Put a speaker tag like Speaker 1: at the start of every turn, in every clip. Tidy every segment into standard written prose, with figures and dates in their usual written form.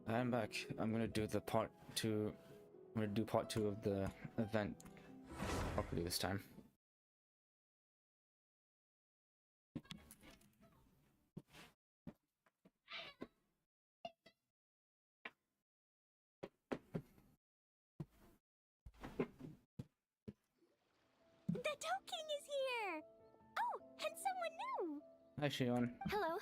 Speaker 1: I'm back. I'm gonna do the part two. I'm gonna do part two of the event properly this time.
Speaker 2: The Doking is here! Oh, and someone new!
Speaker 1: Hi, Shion.
Speaker 2: Hello,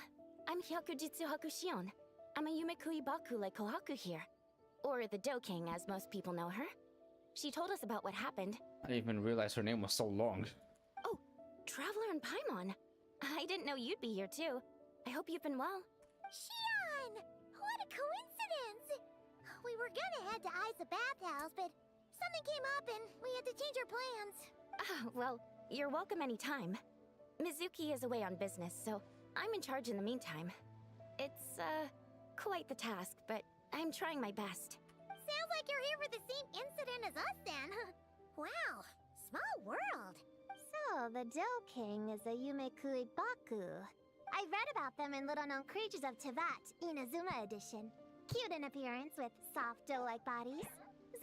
Speaker 2: I'm Hyakujitsu Hakushion. I'm a Yumekui Baku like Kohaku here. Or the Doking, as most people know her. She told us about what happened.
Speaker 1: I didn't even realize her name was so long.
Speaker 2: Oh, Traveler and Paimon. I didn't know you'd be here too. I hope you've been well.
Speaker 3: Shion! What a coincidence! We were gonna head to Isa Bathhouse, but something came up and we had to change our plans.
Speaker 2: Oh, well, you're welcome anytime. Mizuki is away on business, so I'm in charge in the meantime. It's, quite the task, but I'm trying my best.
Speaker 3: Sounds like you're here for the same incident as us then. Wow, small world. So, the Doking is a Yumekui Baku. I read about them in Little Known Creatures of Tevat, Inazuma edition. Cute in appearance with soft dough-like bodies.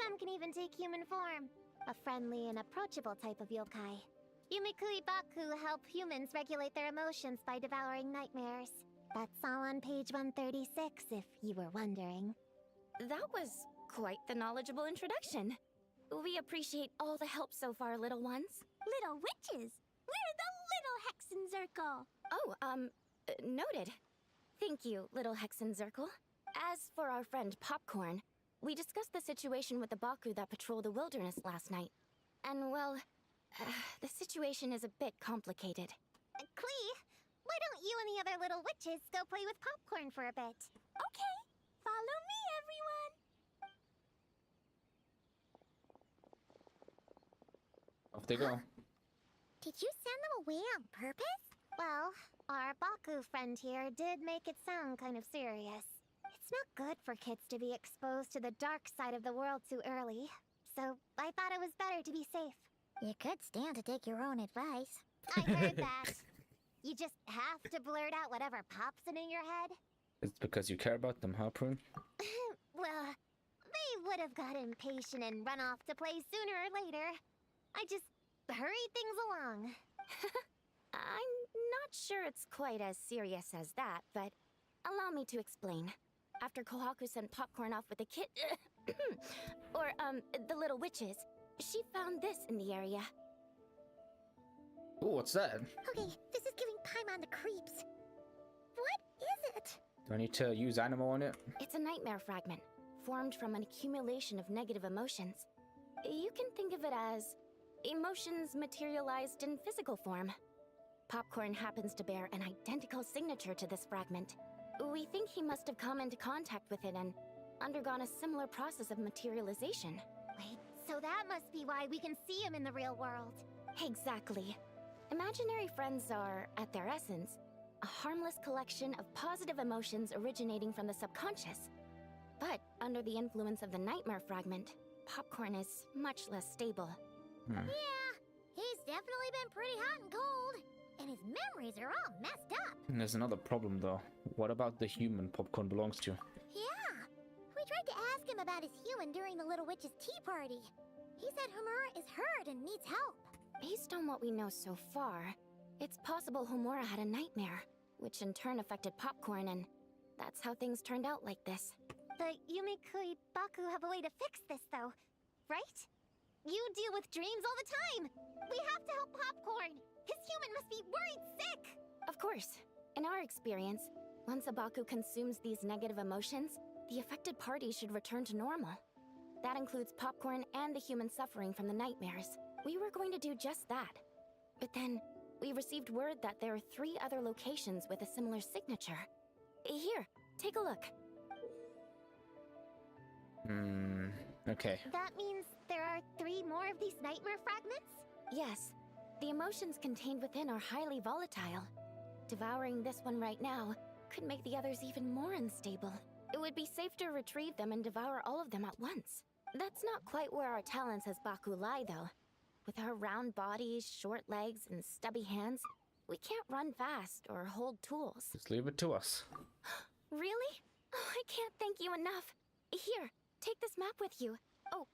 Speaker 3: Some can even take human form. A friendly and approachable type of yokai. Yumekui Baku help humans regulate their emotions by devouring nightmares. That's all on page 136, if you were wondering.
Speaker 2: That was quite the knowledgeable introduction. We appreciate all the help so far, little ones.
Speaker 3: Little witches! We're the Little Hexen Circle!
Speaker 2: Oh, noted. Thank you, little Hexen Circle. As for our friend Popcorn, we discussed the situation with the Baku that patrol the wilderness last night. And well, the situation is a bit complicated.
Speaker 3: Klee, why don't you and the other little witches go play with Popcorn for a bit? Okay, follow me, everyone!
Speaker 1: Off they go.
Speaker 3: Did you send them away on purpose? Well, our Baku friend here did make it sound kind of serious. It's not good for kids to be exposed to the dark side of the world too early, so I thought it was better to be safe. You could stand to take your own advice. I heard that. You just have to blurt out whatever pops in your head.
Speaker 1: It's because you care about them, huh, Prune?
Speaker 3: Well, they would have got impatient and run off to play sooner or later. I just hurried things along.
Speaker 2: I'm not sure it's quite as serious as that, but allow me to explain. After Kohaku sent Popcorn off with the kid... the little witches, she found this in the area.
Speaker 1: Oh, what's that?
Speaker 3: Okay, this is giving Paimon the creeps. What is it?
Speaker 1: Do I need to use animal on it?
Speaker 2: It's a nightmare fragment, formed from an accumulation of negative emotions. You can think of it as emotions materialized in physical form. Popcorn happens to bear an identical signature to this fragment. We think he must have come into contact with it and undergone a similar process of materialization.
Speaker 3: Wait, so that must be why we can see him in the real world.
Speaker 2: Exactly. Imaginary friends are, at their essence, a harmless collection of positive emotions originating from the subconscious. But under the influence of the nightmare fragment, Popcorn is much less stable.
Speaker 3: Yeah, he's definitely been pretty hot and cold. And his memories are all messed up.
Speaker 1: And there's another problem, though. What about the human Popcorn belongs to?
Speaker 3: Yeah, we tried to ask him about his human during the Little Witch's tea party. He said Homura is hurt and needs help.
Speaker 2: Based on what we know so far, it's possible Homura had a nightmare, which in turn affected Popcorn, and that's how things turned out like this.
Speaker 3: The Yumekui Baku have a way to fix this, though, right? You deal with dreams all the time! We have to help Popcorn! His human must be worried sick!
Speaker 2: Of course. In our experience, once a Baku consumes these negative emotions, the affected party should return to normal. That includes Popcorn and the human suffering from the nightmares. We were going to do just that. But then, we received word that there are 3 other locations with a similar signature. Here, take a look.
Speaker 1: Okay.
Speaker 3: That means there are 3 more of these nightmare fragments?
Speaker 2: Yes. The emotions contained within are highly volatile. Devouring this one right now could make the others even more unstable. It would be safe to retrieve them and devour all of them at once. That's not quite where our talents as Baku lie, though. With our round bodies, short legs, and stubby hands, we can't run fast or hold tools.
Speaker 1: Just leave it to us.
Speaker 2: Really? Oh, I can't thank you enough. Here, take this map with you. Oh,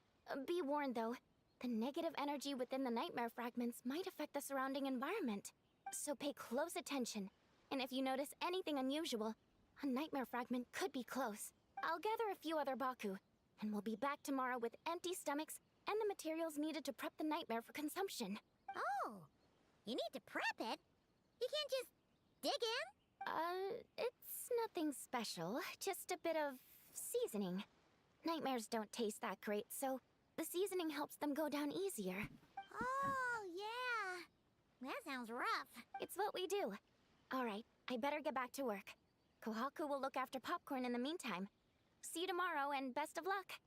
Speaker 2: be warned though. The negative energy within the nightmare fragments might affect the surrounding environment. So pay close attention. And if you notice anything unusual, a nightmare fragment could be close. I'll gather a few other Baku, and we'll be back tomorrow with empty stomachs and the materials needed to prep the nightmare for consumption.
Speaker 3: Oh, you need to prep it? You can't just dig in?
Speaker 2: It's nothing special, just a bit of seasoning. Nightmares don't taste that great, so the seasoning helps them go down easier.
Speaker 3: Oh, yeah. That sounds rough.
Speaker 2: It's what we do. Alright, I better get back to work. Kohaku will look after Popcorn in the meantime. See you tomorrow, and best of luck.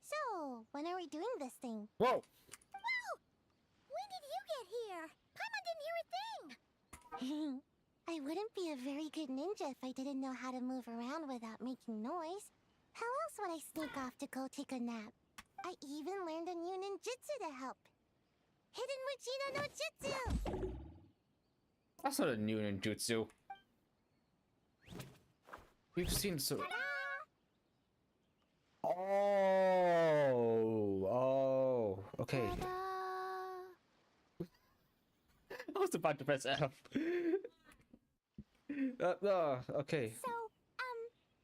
Speaker 3: So, when are we doing this thing?
Speaker 1: Whoa!
Speaker 3: Whoa! When did you get here? Paimon didn't hear a thing! I wouldn't be a very good ninja if I didn't know how to move around without making noise. How else would I sneak off to go take a nap? I even learned a new ninjutsu to help. Hidden Wachina no Jutsu!
Speaker 1: That's not a new ninjutsu. We've seen so. Oh, okay. I was about to press F. Okay.
Speaker 3: So,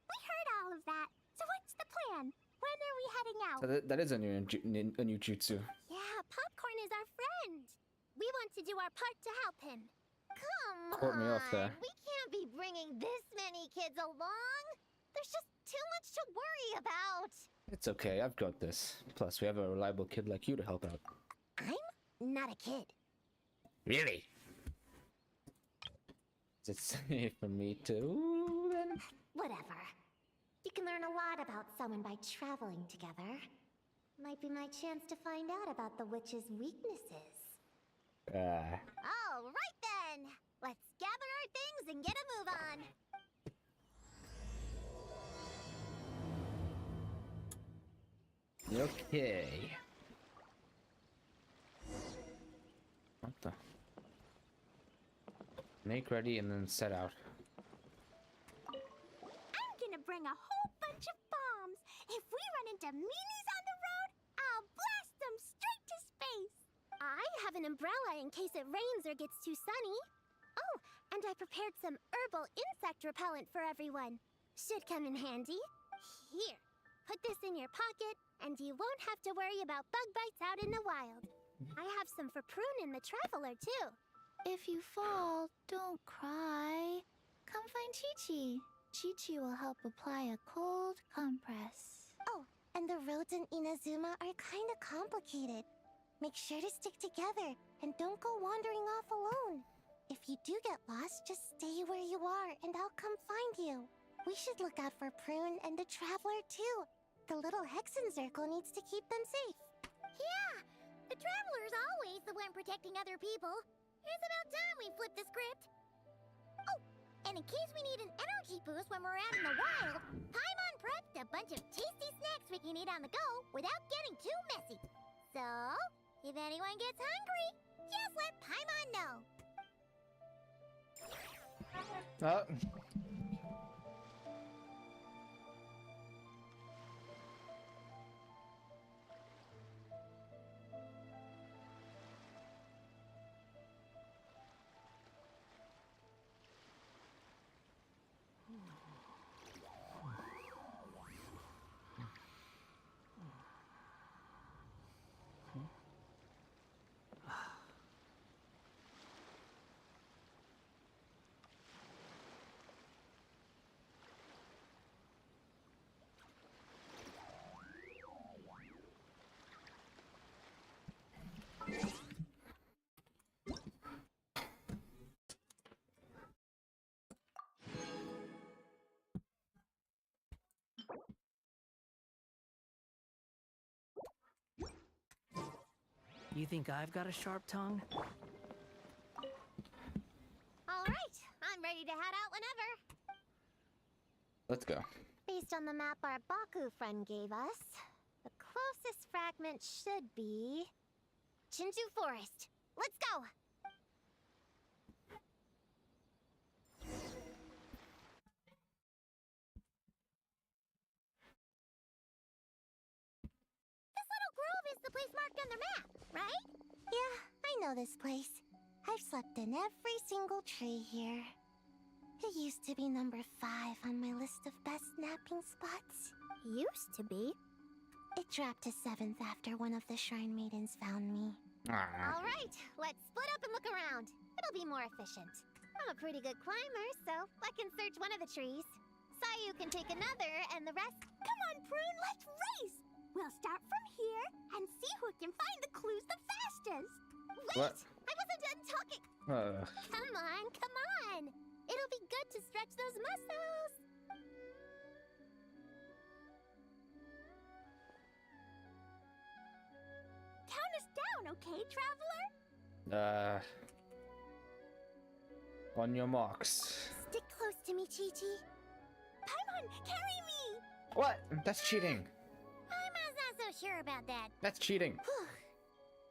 Speaker 3: we heard all of that. So what's the plan? When are we heading out?
Speaker 1: So that is a new jutsu.
Speaker 3: Yeah, Popcorn is our friend. We want to do our part to help him. Come
Speaker 1: Caught me off there.
Speaker 3: We can't be bringing this many kids along. There's just too much to worry about.
Speaker 1: It's okay, I've got this. Plus, we have a reliable kid like you to help out.
Speaker 3: I'm not a kid.
Speaker 1: Really? Is it safe for me too, then?
Speaker 3: Whatever. You can learn a lot about someone by traveling together. Might be my chance to find out about the witch's weaknesses. All right then! Let's gather our things and get a move on!
Speaker 1: Okay. What the? Make ready and then set out.
Speaker 3: I'm gonna bring a whole bunch of bombs! If we run into meanies on the road, I'll blast them straight to space! I have an umbrella in case it rains or gets too sunny. Oh, and I prepared some herbal insect repellent for everyone. Should come in handy. Here, put this in your pocket, and you won't have to worry about bug bites out in the wild. I have some for Prune in the Traveler, too.
Speaker 4: If you fall, don't cry. Come find Chi-Chi. Chi-Chi will help apply a cold compress.
Speaker 3: Oh, and the roads in Inazuma are kinda complicated. Make sure to stick together, and don't go wandering off alone. If you do get lost, just stay where you are, and I'll come find you. We should look out for Prune and the Traveler, too. The little Hexen Circle needs to keep them safe. Yeah, the Traveler's always the one protecting other people. It's about time we flip the script. Oh, and in case we need an energy boost when we're out in the wild, Paimon prepped a bunch of tasty snacks we can eat on the go without getting too messy. So, if anyone gets hungry, just let Paimon know.
Speaker 5: You think I've got a sharp tongue?
Speaker 3: All right, I'm ready to head out whenever.
Speaker 1: Let's go.
Speaker 3: Based on the map our Baku friend gave us, the closest fragment should be Chinju Forest. Let's go! is the place marked on the map, right? Yeah, I know this place. I've slept in every single tree here. It used to be number 5 on my list of best napping spots. Used to be? It dropped to 7th after one of the shrine maidens found me. All right, let's split up and look around. It'll be more efficient. I'm a pretty good climber, so I can search one of the trees. Sayu can take another, and the rest... Come on, Prune, let's race! We'll start from here and see who can find the clues the fastest. Wait!
Speaker 1: What?
Speaker 3: I wasn't done talking! Come on, come on! It'll be good to stretch those muscles! Count us down, okay, traveler?
Speaker 1: On your marks.
Speaker 3: Stick close to me, Chi-Chi. Paimon, carry me!
Speaker 1: What? That's cheating.
Speaker 3: Paimon's not so sure about that.
Speaker 1: That's cheating.
Speaker 3: Whew.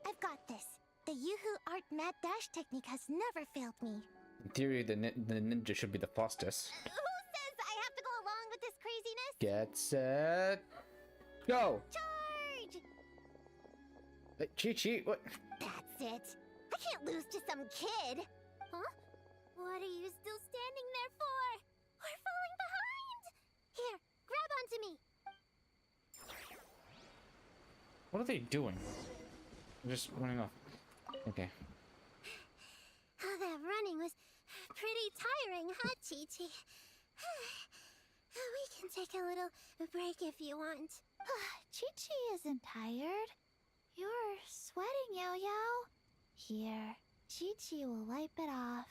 Speaker 3: I've got this. The Yoo-Hoo Art Mad Dash technique has never failed me.
Speaker 1: In theory, the ninja should be the fastest.
Speaker 3: Who says I have to go along with this craziness?
Speaker 1: Get set, go!
Speaker 3: Charge!
Speaker 1: Chi-Chi, what?
Speaker 3: That's it. I can't lose to some kid. Huh? What are you still standing there for? We're falling behind! Here, grab onto me.
Speaker 1: What are they doing? They're just running off. Okay.
Speaker 3: Oh, that running was pretty tiring, huh, Chi-Chi? We can take a little break if you want.
Speaker 4: Chi-Chi isn't tired. You're sweating, Yao-Yao. Here, Chi-Chi will wipe it off.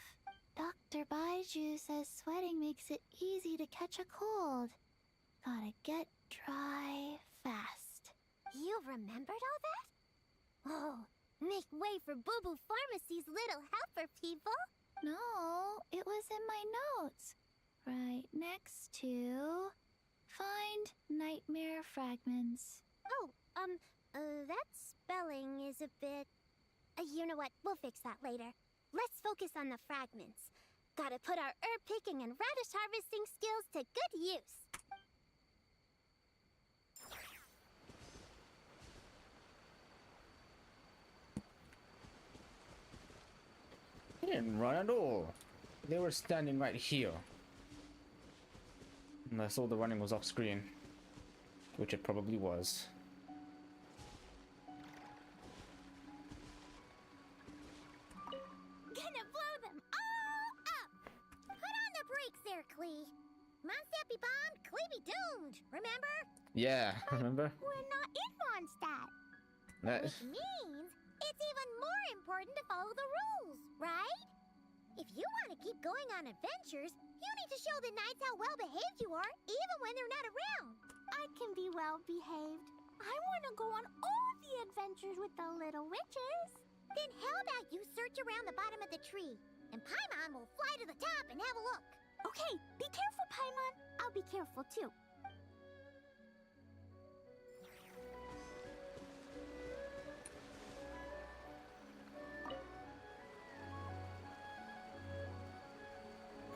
Speaker 4: Dr. Baiju says sweating makes it easy to catch a cold. Gotta get dry fast.
Speaker 3: You remembered all that? Oh, make way for Boo Boo Pharmacy's little helper, people.
Speaker 4: No, it was in my notes. Right next to... Find nightmare fragments.
Speaker 3: Oh, that spelling is a bit... you know what? We'll fix that later. Let's focus on the fragments. Gotta put our herb picking and radish harvesting skills to good use.
Speaker 1: They didn't run at all. They were standing right here. Unless all the running was off screen. Which it probably was.
Speaker 3: Gonna blow them all up! Put on the brakes there, Klee. Mondstadt be bombed, Klee be doomed, remember?
Speaker 1: Yeah, remember?
Speaker 3: We're not in Mondstadt.
Speaker 1: That,
Speaker 3: Which means it's even more important to follow the rules, right? If you want to keep going on adventures, you need to show the knights how well-behaved you are, even when they're not around. I can be well-behaved. I want to go on all the adventures with the little witches. Then how about you search around the bottom of the tree, and Paimon will fly to the top and have a look. Okay, be careful, Paimon. I'll be careful, too.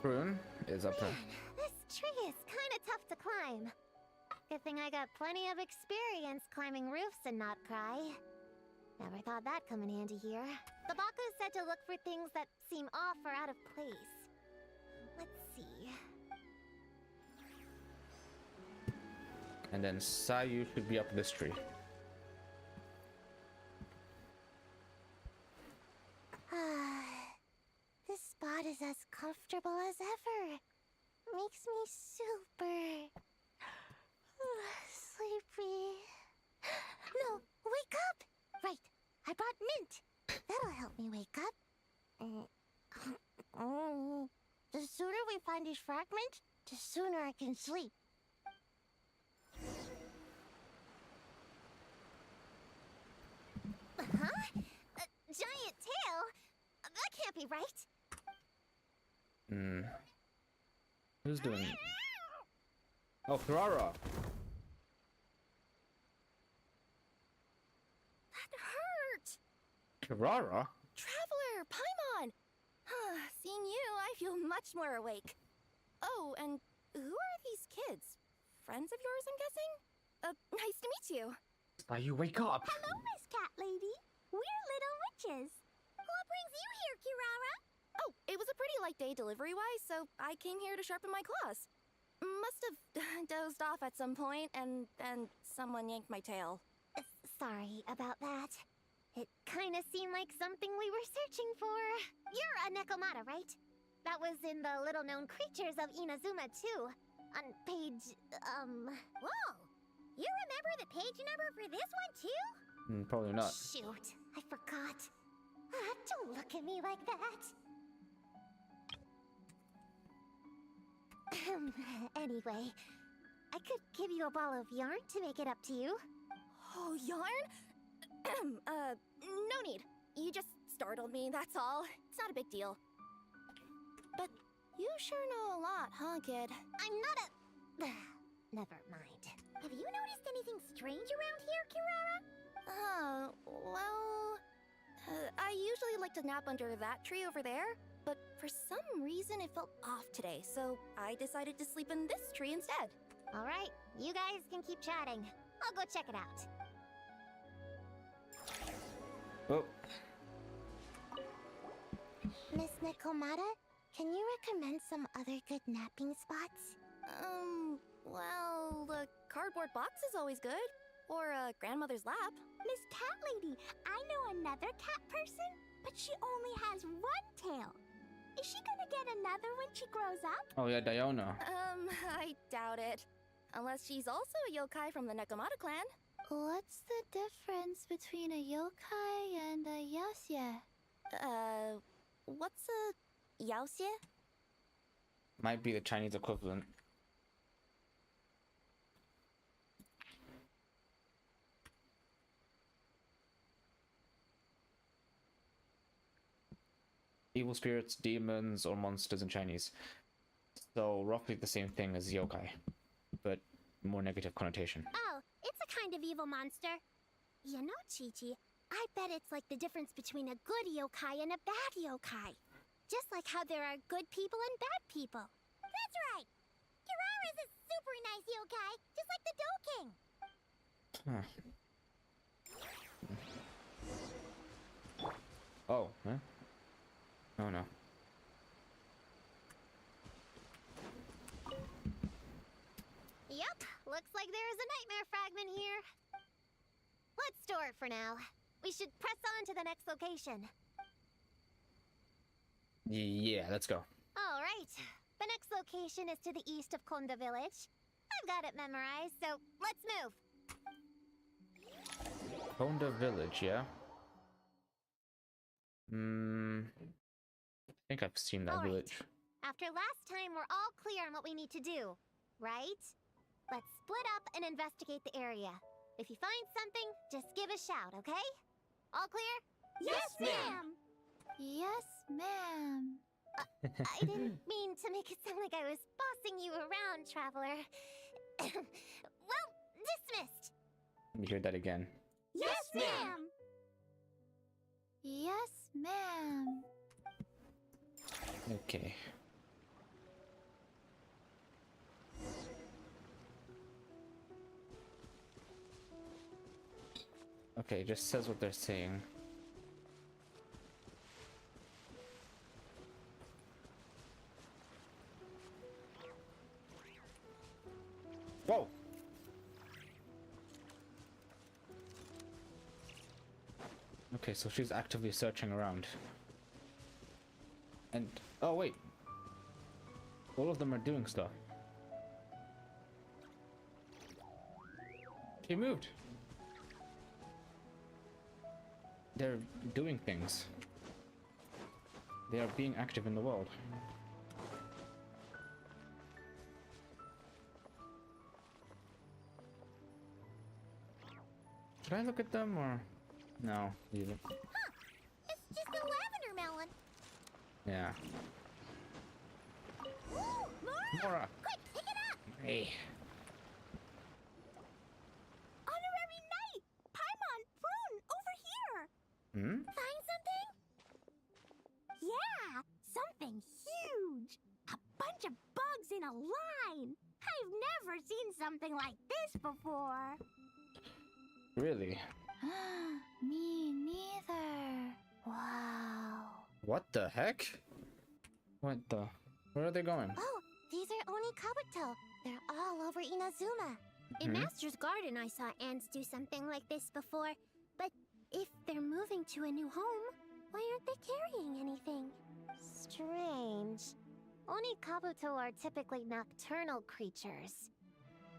Speaker 1: Prune is up there.
Speaker 3: This tree is kind of tough to climb. Good thing I got plenty of experience climbing roofs and not cry. Never thought that'd come in handy here. The Baku said to look for things that seem off or out of place. Let's see.
Speaker 1: And then Sayu should be up this tree.
Speaker 3: This spot is as comfortable as ever. Makes me super sleepy. No, wake up! Right, I brought mint. That'll help me wake up. The sooner we find these fragments, the sooner I can sleep. Huh? A giant tail? That can't be right.
Speaker 1: Who's doing it? Oh, Kirara.
Speaker 2: That hurt!
Speaker 1: Kirara?
Speaker 2: Traveler, Paimon! Seeing you, I feel much more awake. Oh, and who are these kids? Friends of yours, I'm guessing? Nice to meet you.
Speaker 1: why you wake up.
Speaker 3: Hello, Miss Cat Lady. We're little witches. What brings you here, Kirara?
Speaker 2: Oh, it was a pretty light day delivery-wise, so I came here to sharpen my claws. Must have dozed off at some point, and then someone yanked my tail.
Speaker 3: Sorry about that. It kind of seemed like something we were searching for. You're a Nekomata, right? That was in the little-known creatures of Inazuma, too. On page, Whoa! You remember the page number for this one, too?
Speaker 1: Probably not.
Speaker 3: Shoot, I forgot. Don't look at me like that. Anyway, I could give you a ball of yarn to make it up to you.
Speaker 2: Oh, yarn? No need. You just startled me, that's all. It's not a big deal. But you sure know a lot, huh, kid?
Speaker 3: I'm not a... Never mind. Have you noticed anything strange around here, Kirara?
Speaker 2: I usually like to nap under that tree over there, but for some reason it felt off today, so I decided to sleep in this tree instead.
Speaker 3: All right, you guys can keep chatting. I'll go check it out.
Speaker 1: Oh,
Speaker 3: Miss Nekomata, can you recommend some other good napping spots?
Speaker 2: Well, the cardboard box is always good. Or a grandmother's lap.
Speaker 3: Miss Cat Lady, I know another cat person, but she only has one tail. Is she gonna get another when she grows up?
Speaker 1: oh yeah, Diona.
Speaker 2: I doubt it. Unless she's also a yokai from the Nekomata clan.
Speaker 4: What's the difference between a yokai and a yaoxie?
Speaker 2: What's a yaoxie?
Speaker 1: Might be the Chinese equivalent. Evil spirits, demons, or monsters in Chinese. So roughly the same thing as yokai, but more negative connotation.
Speaker 3: Oh, it's a kind of evil monster. You know, Chi-Chi, I bet it's like the difference between a good yokai and a bad yokai. Just like how there are good people and bad people. That's right! Kirara's a super nice yokai, just like the Doe King.
Speaker 1: Huh. Oh, huh? Oh no.
Speaker 3: Yep, looks like there is a nightmare fragment here. Let's store it for now. We should press on to the next location.
Speaker 1: Yeah, let's go.
Speaker 3: All right. The next location is to the east of Konda Village. I've got it memorized, so let's move.
Speaker 1: Honda Village, yeah? I think I've seen that
Speaker 3: All right.
Speaker 1: village.
Speaker 3: After last time, we're all clear on what we need to do, right? Let's split up and investigate the area. If you find something, just give a shout, okay? All clear?
Speaker 4: Yes, ma'am. Yes, ma'am.
Speaker 3: I didn't mean to make it sound like I was bossing you around, Traveler. Well, dismissed.
Speaker 1: Let me hear that again.
Speaker 3: Yes, ma'am.
Speaker 4: Yes, ma'am.
Speaker 1: Okay. Okay, it just says what they're saying. Whoa! Okay, so she's actively searching around. And, oh wait. All of them are doing stuff. She moved. They're doing things. They are being active in the world. Should I look at them or no? Leave it.
Speaker 3: Huh. It's just a lavender melon.
Speaker 1: Yeah.
Speaker 3: Ooh, Mora!
Speaker 1: Mora.
Speaker 3: Quick, pick it up!
Speaker 1: Hey.
Speaker 3: Honorary Knight! Paimon, Prune, over here!
Speaker 1: Hmm?
Speaker 3: Find something? Yeah, something huge! A bunch of bugs in a line! I've never seen something like this before!
Speaker 1: Really?
Speaker 4: Me neither. Wow.
Speaker 1: What the heck? What the? Where are they going?
Speaker 3: Oh, these are Oni Kabuto. They're all over Inazuma. In
Speaker 1: Mhm.
Speaker 3: Master's Garden, I saw ants do something like this before. But if they're moving to a new home, why aren't they carrying anything? Strange. Oni Kabuto are typically nocturnal creatures.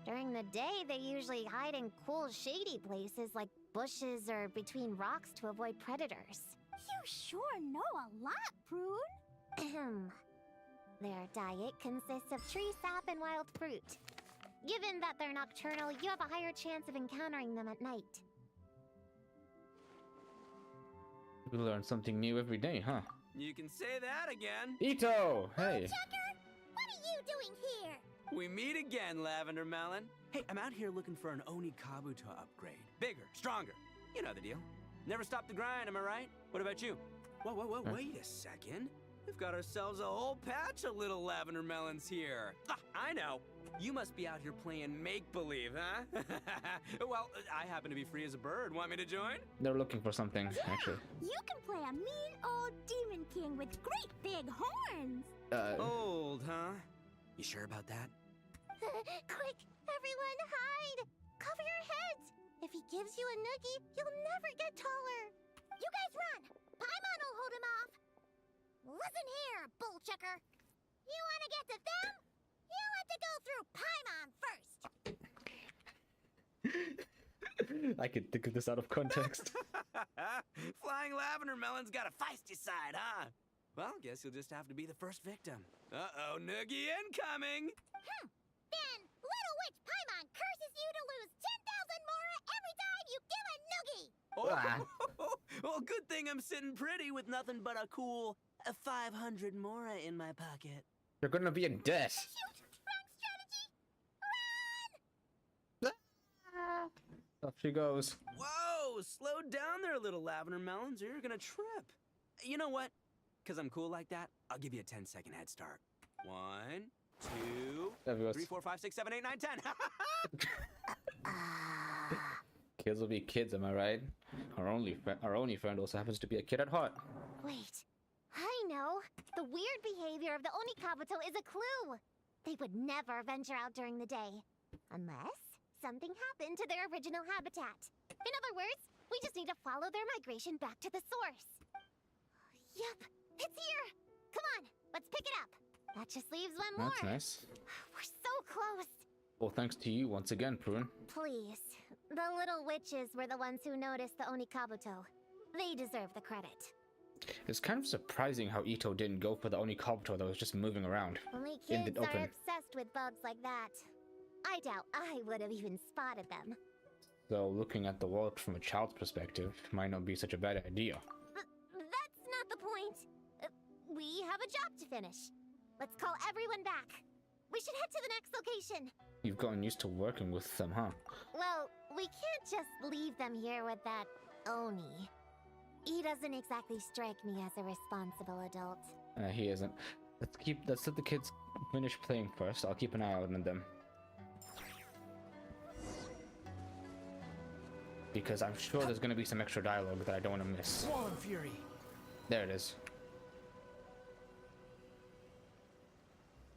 Speaker 3: During the day, they usually hide in cool, shady places like bushes or between rocks to avoid predators.
Speaker 6: You sure know a lot, Prune.
Speaker 3: Ahem. Their diet consists of tree sap and wild fruit. Given that they're nocturnal, you have a higher chance of encountering them at night.
Speaker 1: We learn something new every day, huh?
Speaker 7: You can say that again.
Speaker 1: Ito! Hey!
Speaker 3: Checker, what are you doing here?
Speaker 7: We meet again, Lavender Melon. Hey, I'm out here looking for an Oni Kabuto upgrade. Bigger, stronger. You know the deal. Never stop the grind, am I right? What about you? Whoa, wait a second. We've got ourselves a whole patch of little Lavender Melons here. Ah, I know. You must be out here playing make-believe, huh? Well, I happen to be free as a bird. Want me to join?
Speaker 1: They're looking for something, actually.
Speaker 6: You can play a mean old demon king with great big horns.
Speaker 7: Old, huh? You sure about that?
Speaker 3: Quick, everyone hide! Cover your heads! If he gives you a noogie, you'll never get taller. You guys run! Paimon will hold him off! Listen here, bull checker. You want to get to them? You have to go through Paimon first!
Speaker 1: I could think of this out of context.
Speaker 7: Flying Lavender Melon's got a feisty side, huh? Well, guess you'll just have to be the first victim. Uh-oh, noogie incoming!
Speaker 3: Then, Little Witch Paimon curses you to lose 10,000 Mora every time you give a noogie!
Speaker 7: Oh, well, good thing I'm sitting pretty with nothing but a cool 500 Mora in my pocket.
Speaker 1: You're gonna be in debt.
Speaker 3: Shoot! Wrong strategy! Run!
Speaker 1: Off she goes.
Speaker 7: Whoa, slow down there, little Lavender Melons, or you're gonna trip. You know what? Because I'm cool like that, I'll give you a 10-second head start. 1, 2,
Speaker 1: There we go.
Speaker 7: 3, 4, 5, 6, 7, 8, 9, 10.
Speaker 1: Kids will be kids, am I right? Our only friend also happens to be a kid at heart.
Speaker 3: Wait, I know. The weird behavior of the Oni Kabuto is a clue. They would never venture out during the day. Unless something happened to their original habitat. In other words, we just need to follow their migration back to the source. Yep, it's here. Come on, let's pick it up. That just leaves one more.
Speaker 1: That's nice.
Speaker 3: We're so close.
Speaker 1: Well, thanks to you once again, Prune.
Speaker 3: Please. The little witches were the ones who noticed the Oni Kabuto. They deserve the credit.
Speaker 1: It's kind of surprising how Ito didn't go for the Oni Kabuto that was just moving around.
Speaker 3: Only
Speaker 1: In the
Speaker 3: kids are
Speaker 1: open.
Speaker 3: obsessed with bugs like that. I doubt I would have even spotted them.
Speaker 1: So looking at the world from a child's perspective might not be such a bad idea.
Speaker 3: That's not the point. We have a job to finish. Let's call everyone back. We should head to the next location.
Speaker 1: You've gotten used to working with them, huh?
Speaker 3: Well, we can't just leave them here with that Oni. He doesn't exactly strike me as a responsible adult.
Speaker 1: He isn't. Let's let the kids finish playing first. I'll keep an eye out on them. Because I'm sure there's gonna be some extra dialogue that I don't want to miss.
Speaker 5: Swollen Fury.
Speaker 1: There it is.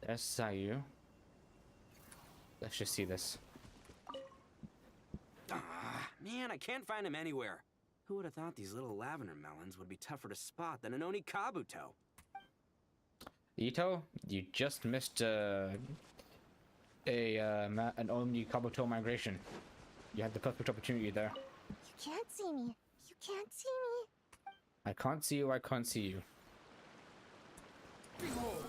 Speaker 1: There's Sayu. Let's just see this.
Speaker 7: Ah, man, I can't find him anywhere. Who would have thought these little Lavender Melons would be tougher to spot than an Oni Kabuto?
Speaker 1: Ito, you just missed an Oni Kabuto migration. You had the perfect opportunity there.
Speaker 3: You can't see me. You can't see me.
Speaker 1: I can't see you, I can't see you.
Speaker 5: Behold.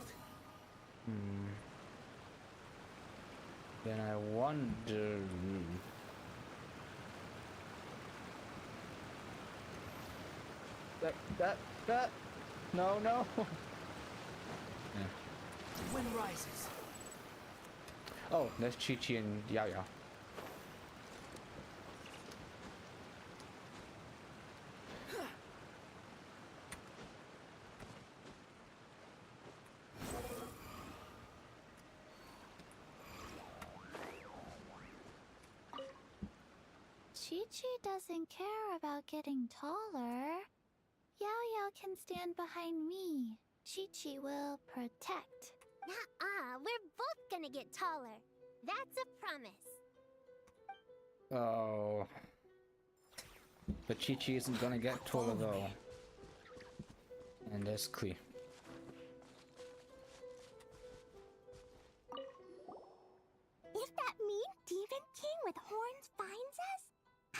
Speaker 1: Then I wonder... That... No. Yeah.
Speaker 5: The wind rises.
Speaker 1: Oh, there's Chi-Chi and Yaya.
Speaker 4: Chi-Chi doesn't care about getting taller. Yao can stand behind me. Chi-Chi will protect.
Speaker 3: Nuh-uh, we're both gonna get taller. That's a promise.
Speaker 1: Oh. But Chi-Chi isn't gonna get taller though. And there's Klee.
Speaker 6: If that mean Demon King with horns finds us,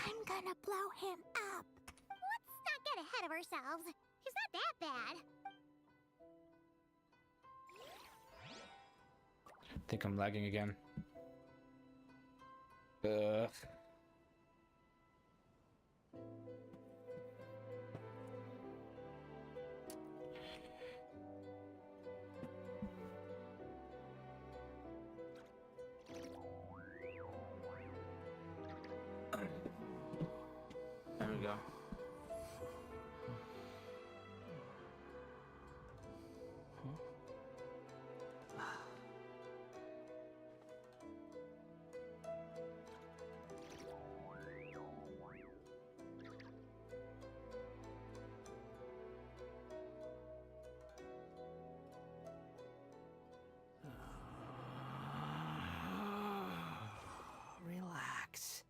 Speaker 6: I'm gonna blow him up.
Speaker 3: Let's not get ahead of ourselves. He's not that bad.
Speaker 1: I think I'm lagging again. There we go.
Speaker 5: Relax.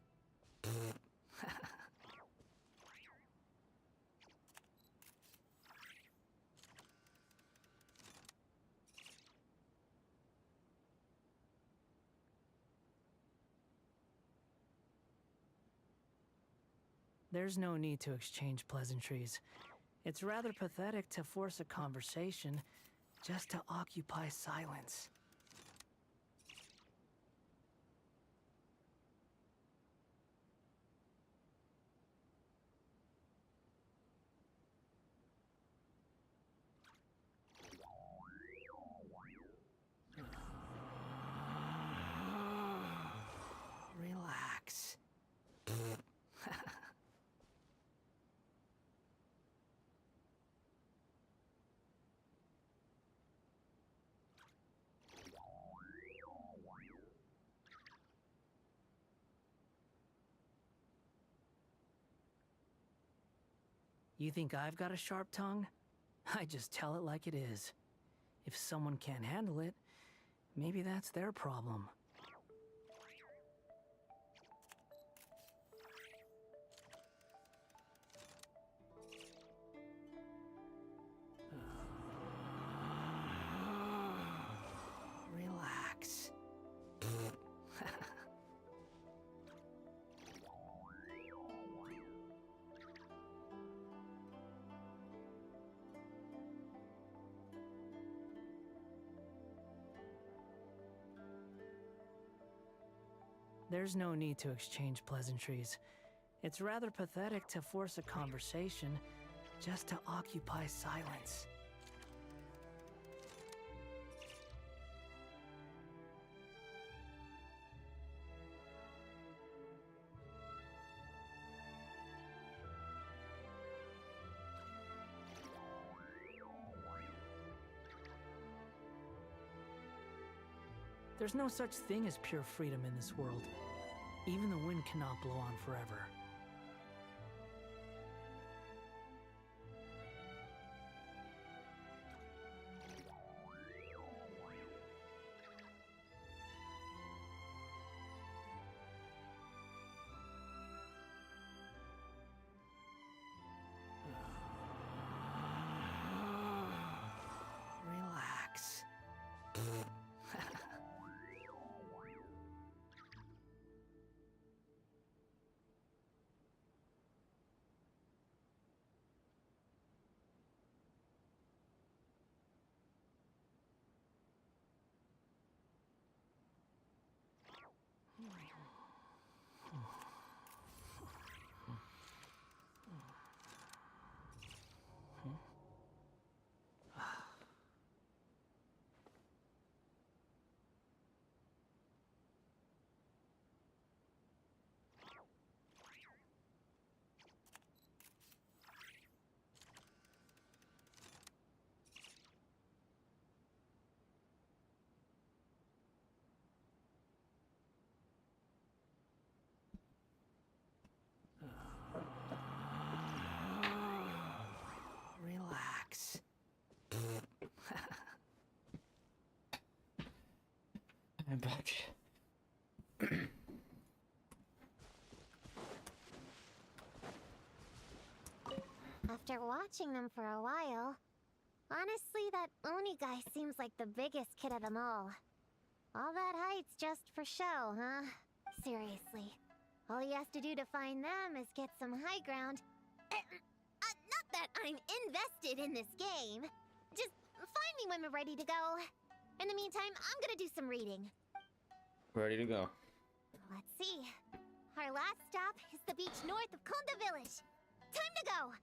Speaker 5: There's no need to exchange pleasantries. It's rather pathetic to force a conversation just to occupy silence. Relax. You think I've got a sharp tongue? I just tell it like it is. If someone can't handle it, maybe that's their problem. Relax. There's no need to exchange pleasantries. It's rather pathetic to force a conversation just to occupy silence. There's no such thing as pure freedom in this world. Even the wind cannot blow on forever. Relax.
Speaker 1: I'm back.
Speaker 3: After watching them for a while, honestly, that Oni guy seems like the biggest kid of them all. All that height's just for show, huh? Seriously. All he has to do to find them is get some high ground. Not that I'm invested in this game. Just find me when we're ready to go. In the meantime, I'm gonna do some reading.
Speaker 1: Ready to go.
Speaker 3: Let's see. Our last stop is the beach north of Konda Village. Time to go!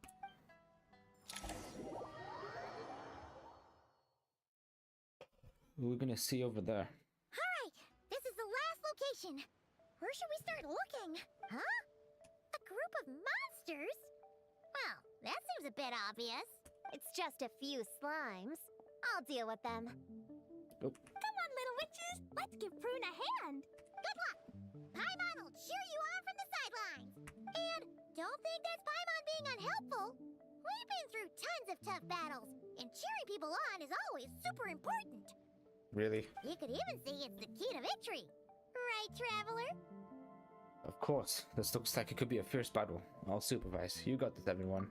Speaker 1: What are we gonna see over there?
Speaker 3: Alright, this is the last location. Where should we start looking? Huh? A group of monsters? Well, that seems a bit obvious. It's just a few slimes. I'll deal with them.
Speaker 1: Nope.
Speaker 6: Come on, little witches. Let's give Prune a hand.
Speaker 3: Good luck! Paimon will cheer you on from the sidelines. And don't think that's Paimon being unhelpful. We've been through tons of tough battles, and cheering people on is always super important.
Speaker 1: Really?
Speaker 3: You could even say it's the key to victory. Right, Traveler?
Speaker 1: Of course. This looks like it could be a fierce battle. I'll supervise. You got this, everyone.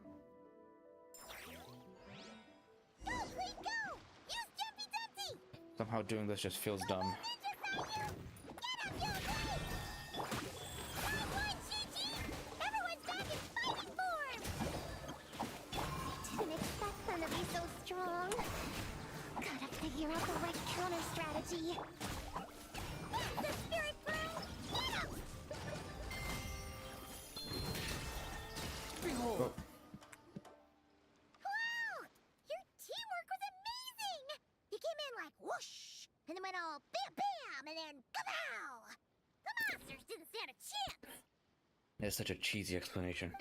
Speaker 3: Go, Queen, go! Use Jumpy Dumpty!
Speaker 1: Somehow doing this just feels dumb.
Speaker 3: Ninjas out here! Get up, Yokai! Round one, Chi-Chi! Everyone's back in fighting form! I didn't expect them to be so strong. Gotta figure out the right counter strategy. That's the spirit, Prune! Get up!
Speaker 1: Oh.
Speaker 3: Wow! Your teamwork was amazing! You came in like whoosh, and then went all bam bam, and then kapow! The monsters didn't stand a chance!
Speaker 1: It's such a cheesy explanation.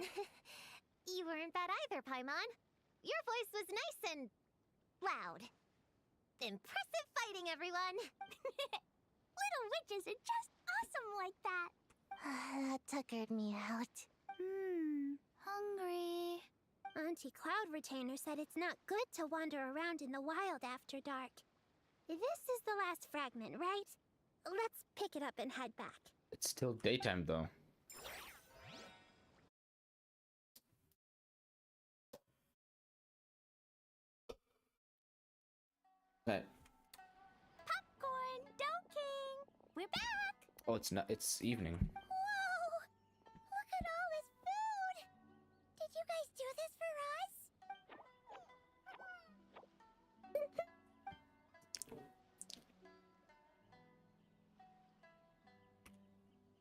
Speaker 3: You weren't bad either, Paimon. Your voice was nice and loud. Impressive fighting, everyone!
Speaker 6: Little witches are just awesome like that.
Speaker 3: That tuckered me out.
Speaker 4: Hungry.
Speaker 6: Auntie Cloud Retainer said it's not good to wander around in the wild after dark. This is the last fragment, right? Let's pick it up and head back.
Speaker 1: It's still daytime, though. Right.
Speaker 6: Popcorn, Dough King! We're back!
Speaker 1: Oh, it's not. It's evening.
Speaker 3: Whoa! Look at all this food! Did you guys do this for us?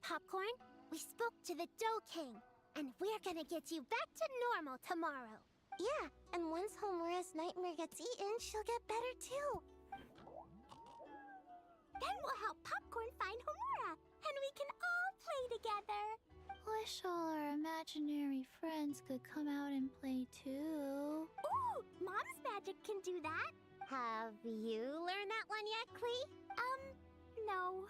Speaker 6: Popcorn, we spoke to the Dough King, and we're gonna get you back to normal tomorrow.
Speaker 3: Yeah, and once Homura's nightmare gets eaten, she'll get better too.
Speaker 6: Then we'll help Popcorn find Homura, and we can all play together.
Speaker 4: Wish all our imaginary friends could come out and play too.
Speaker 6: Ooh, Mom's magic can do that.
Speaker 3: Have you learned that one yet, Klee?
Speaker 6: No.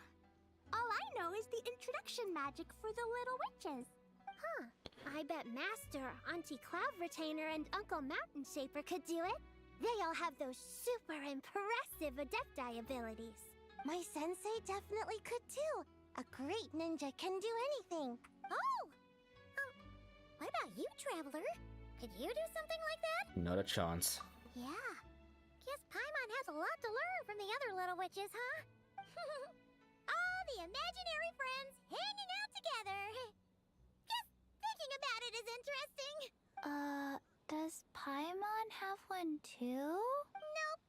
Speaker 6: All I know is the introduction magic for the little witches.
Speaker 3: Huh.
Speaker 6: I bet Master, Auntie Cloud Retainer, and Uncle Mountain Shaper could do it. They all have those super impressive Adepti abilities.
Speaker 3: My sensei definitely could too. A great ninja can do anything. Oh! What about you, Traveler? Could you do something like that?
Speaker 1: Not a chance.
Speaker 3: Yeah. Guess Paimon has a lot to learn from the other little witches, huh? All the imaginary friends hanging out together. Just thinking about it is interesting.
Speaker 4: Does Paimon have one too?
Speaker 3: Nope.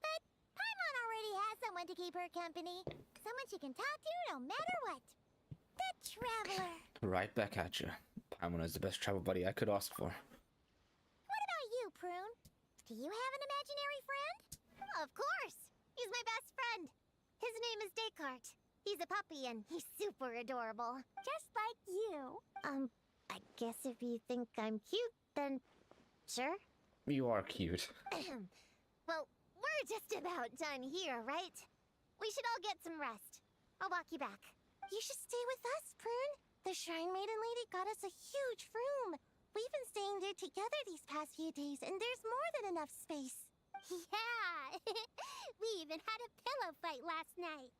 Speaker 3: But Paimon already has someone to keep her company. Someone she can talk to no matter what. The Traveler.
Speaker 1: Right back at you. Paimon is the best travel buddy I could ask for.
Speaker 3: What about you, Prune? Do you have an imaginary friend? Of course. He's my best friend. His name is Descartes. He's a puppy and he's super adorable.
Speaker 6: Just like you.
Speaker 3: I guess if you think I'm cute, then sure.
Speaker 1: You are cute.
Speaker 3: Well, we're just about done here, right? We should all get some rest. I'll walk you back. You should stay with us, Prune. The Shrine Maiden Lady got us a huge room. We've been staying there together these past few days, and there's more than enough space.
Speaker 6: Yeah! We even had a pillow fight last night.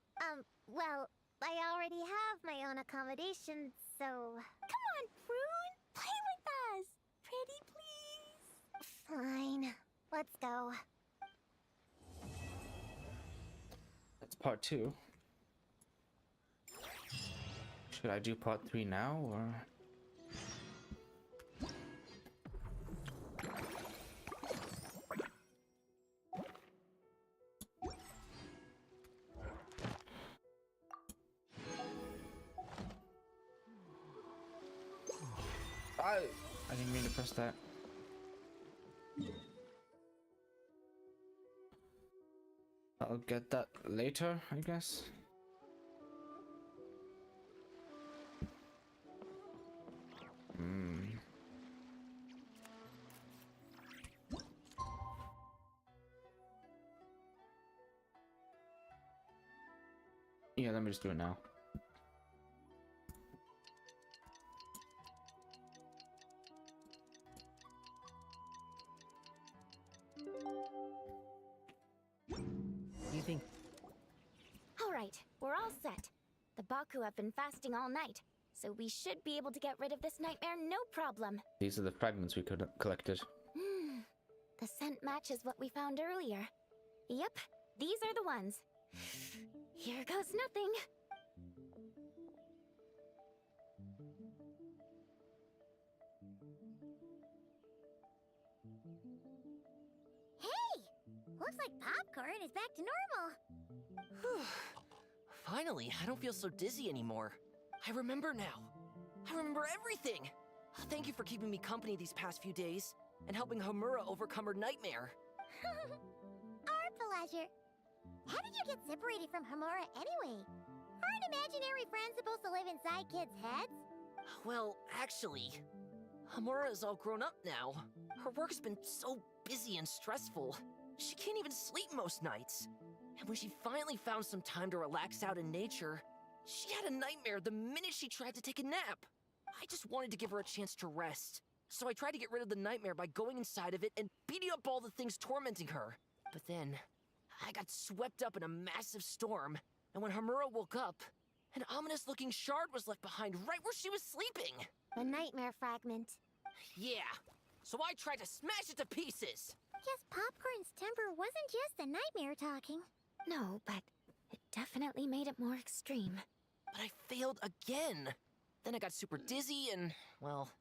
Speaker 3: Well, I already have my own accommodation, so...
Speaker 6: Come on, Prune! Play with us! Pretty please!
Speaker 3: Fine. Let's go.
Speaker 1: That's part 2. Should I do part 3 now, or? I didn't mean to press that. I'll get that later, I guess. Yeah, let me just do it now.
Speaker 5: You think
Speaker 2: All right, we're all set. The Baku have been fasting all night, so we should be able to get rid of this nightmare no problem.
Speaker 1: These are the fragments we could collected.
Speaker 2: The scent matches what we found earlier. Yep, these are the ones. Here goes nothing.
Speaker 6: Hey! Looks like popcorn is back to normal.
Speaker 8: Finally, I don't feel so dizzy anymore. I remember now. I remember everything. Thank you for keeping me company these past few days and helping Homura overcome her nightmare.
Speaker 6: Our pleasure. How did you get separated from Homura anyway? Aren't imaginary friends supposed to live inside kids' heads?
Speaker 8: Well, actually, Homura is all grown up now. Her work's been so busy and stressful. She can't even sleep most nights. And when she finally found some time to relax out in nature, she had a nightmare the minute she tried to take a nap. I just wanted to give her a chance to rest. So I tried to get rid of the nightmare by going inside of it and beating up all the things tormenting her. But then, I got swept up in a massive storm, and when Homura woke up, an ominous-looking shard was left behind right where she was sleeping.
Speaker 3: The nightmare fragment.
Speaker 8: Yeah, so I tried to smash it to pieces.
Speaker 6: Guess Popcorn's temper wasn't just the nightmare talking.
Speaker 2: No, but it definitely made it more extreme.
Speaker 8: But I failed again. Then I got super dizzy and, well,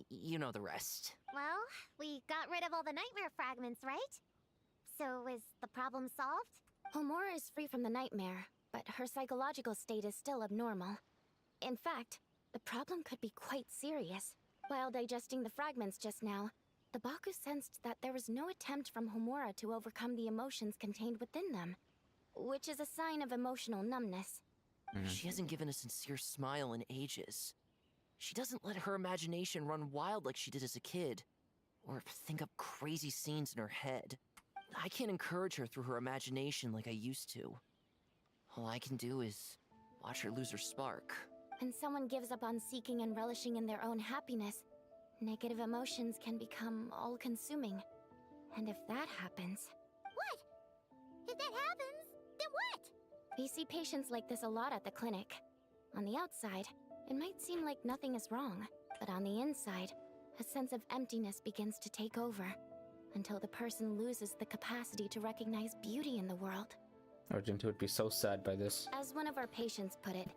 Speaker 8: you know the rest.
Speaker 3: Well, we got rid of all the nightmare fragments, right? So is the problem solved?
Speaker 2: Homura is free from the nightmare, but her psychological state is still abnormal. In fact, the problem could be quite serious. While digesting the fragments just now, the Baku sensed that there was no attempt from Homura to overcome the emotions contained within them, which is a sign of emotional numbness.
Speaker 8: She hasn't given a sincere smile in ages. She doesn't let her imagination run wild like she did as a kid, or think up crazy scenes in her head. I can't encourage her through her imagination like I used to. All I can do is watch her lose her spark.
Speaker 2: When someone gives up on seeking and relishing in their own happiness, negative emotions can become all-consuming. And if that happens...
Speaker 6: What? If that happens, then what?
Speaker 2: We see patients like this a lot at the clinic. On the outside, it might seem like nothing is wrong, but on the inside, a sense of emptiness begins to take over, until the person loses the capacity to recognize beauty in the world.
Speaker 1: Argento would be so sad by this.
Speaker 2: As one of our patients put it,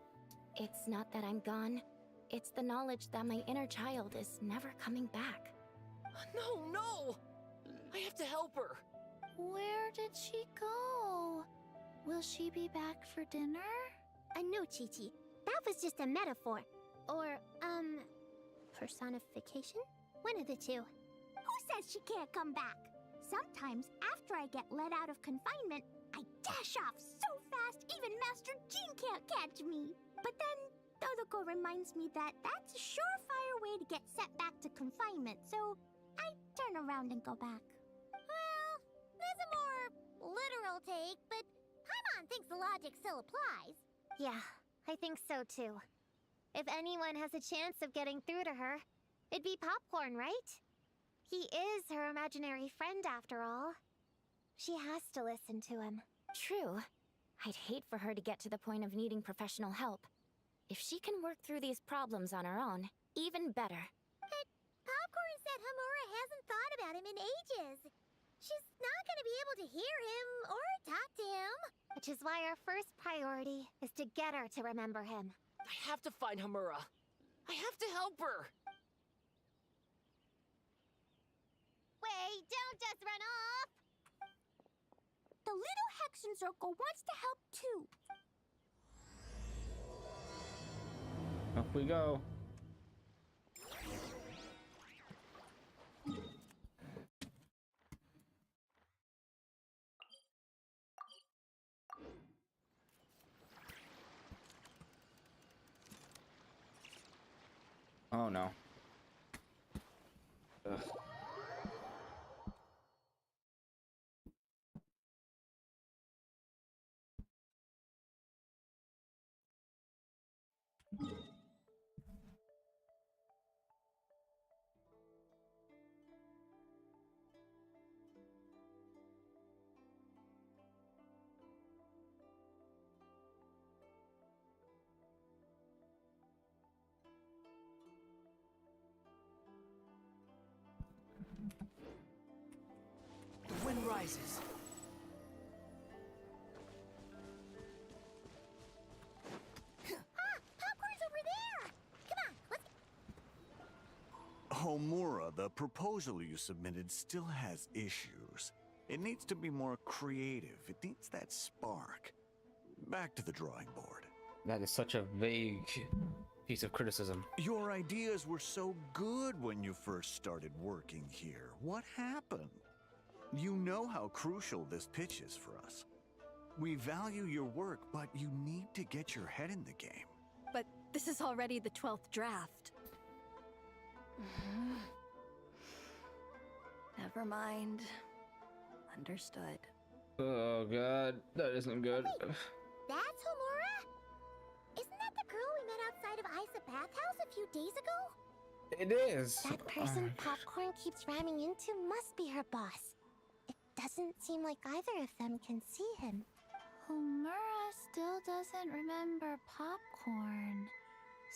Speaker 2: it's not that I'm gone, it's the knowledge that my inner child is never coming back.
Speaker 8: No, no! I have to help her!
Speaker 4: Where did she go? Will she be back for dinner?
Speaker 6: No, Chi-Chi. That was just a metaphor. Or, personification? One of the two. Who says she can't come back? Sometimes, after I get let out of confinement, I dash off so fast even Master Jean can't catch me. But then, Dodoko reminds me that that's a surefire way to get sent back to confinement, so I turn around and go back. Well, there's a more literal take, but Paimon thinks the logic still applies.
Speaker 3: Yeah, I think so too. If anyone has a chance of getting through to her, it'd be Popcorn, right? He is her imaginary friend after all. She has to listen to him.
Speaker 2: True. I'd hate for her to get to the point of needing professional help. If she can work through these problems on her own, even better.
Speaker 3: But Popcorn said Hamura hasn't thought about him in ages. She's not gonna be able to hear him or talk to him. Which is why our first priority is to get her to remember him.
Speaker 8: I have to find Hamura. I have to help her.
Speaker 3: Wait, don't just run off!
Speaker 6: The little Hexen Circle wants to help too.
Speaker 1: Up we go. Oh no. Ugh.
Speaker 8: The wind rises.
Speaker 3: Popcorn's over there! Come on, let's...
Speaker 9: Homura, the proposal you submitted still has issues. It needs to be more creative. It needs that spark. Back to the drawing board.
Speaker 1: That is such a vague piece of criticism.
Speaker 9: Your ideas were so good when you first started working here. What happened? You know how crucial this pitch is for us. We value your work, but you need to get your head in the game.
Speaker 10: But this is already the 12th draft. Never mind. Understood.
Speaker 1: Oh god, that isn't good.
Speaker 3: That's Homura? Isn't that the girl we met outside of Isa Bathhouse a few days ago?
Speaker 1: It is.
Speaker 3: That person Popcorn keeps ramming into must be her boss. It doesn't seem like either of them can see him.
Speaker 4: Homura still doesn't remember Popcorn.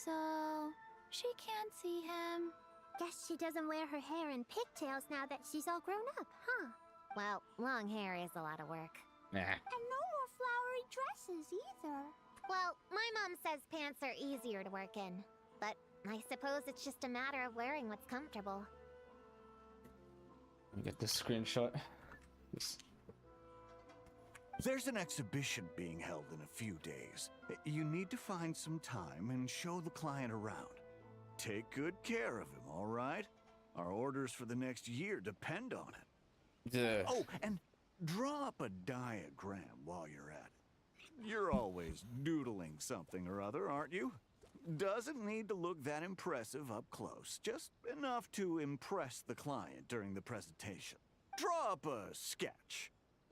Speaker 4: So, she can't see him.
Speaker 3: Guess she doesn't wear her hair in pigtails now that she's all grown up, huh? Well, long hair is a lot of work.
Speaker 1: Nah.
Speaker 6: And no more flowery dresses either.
Speaker 3: Well, my mom says pants are easier to work in. But I suppose it's just a matter of wearing what's comfortable.
Speaker 1: Let me get this screenshot.
Speaker 9: There's an exhibition being held in a few days. You need to find some time and show the client around. Take good care of him, all right? Our orders for the next year depend on it.
Speaker 1: Duh.
Speaker 9: Oh, and draw up a diagram while you're at it. You're always doodling something or other, aren't you? Doesn't need to look that impressive up close, just enough to impress the client during the presentation. Draw up a sketch.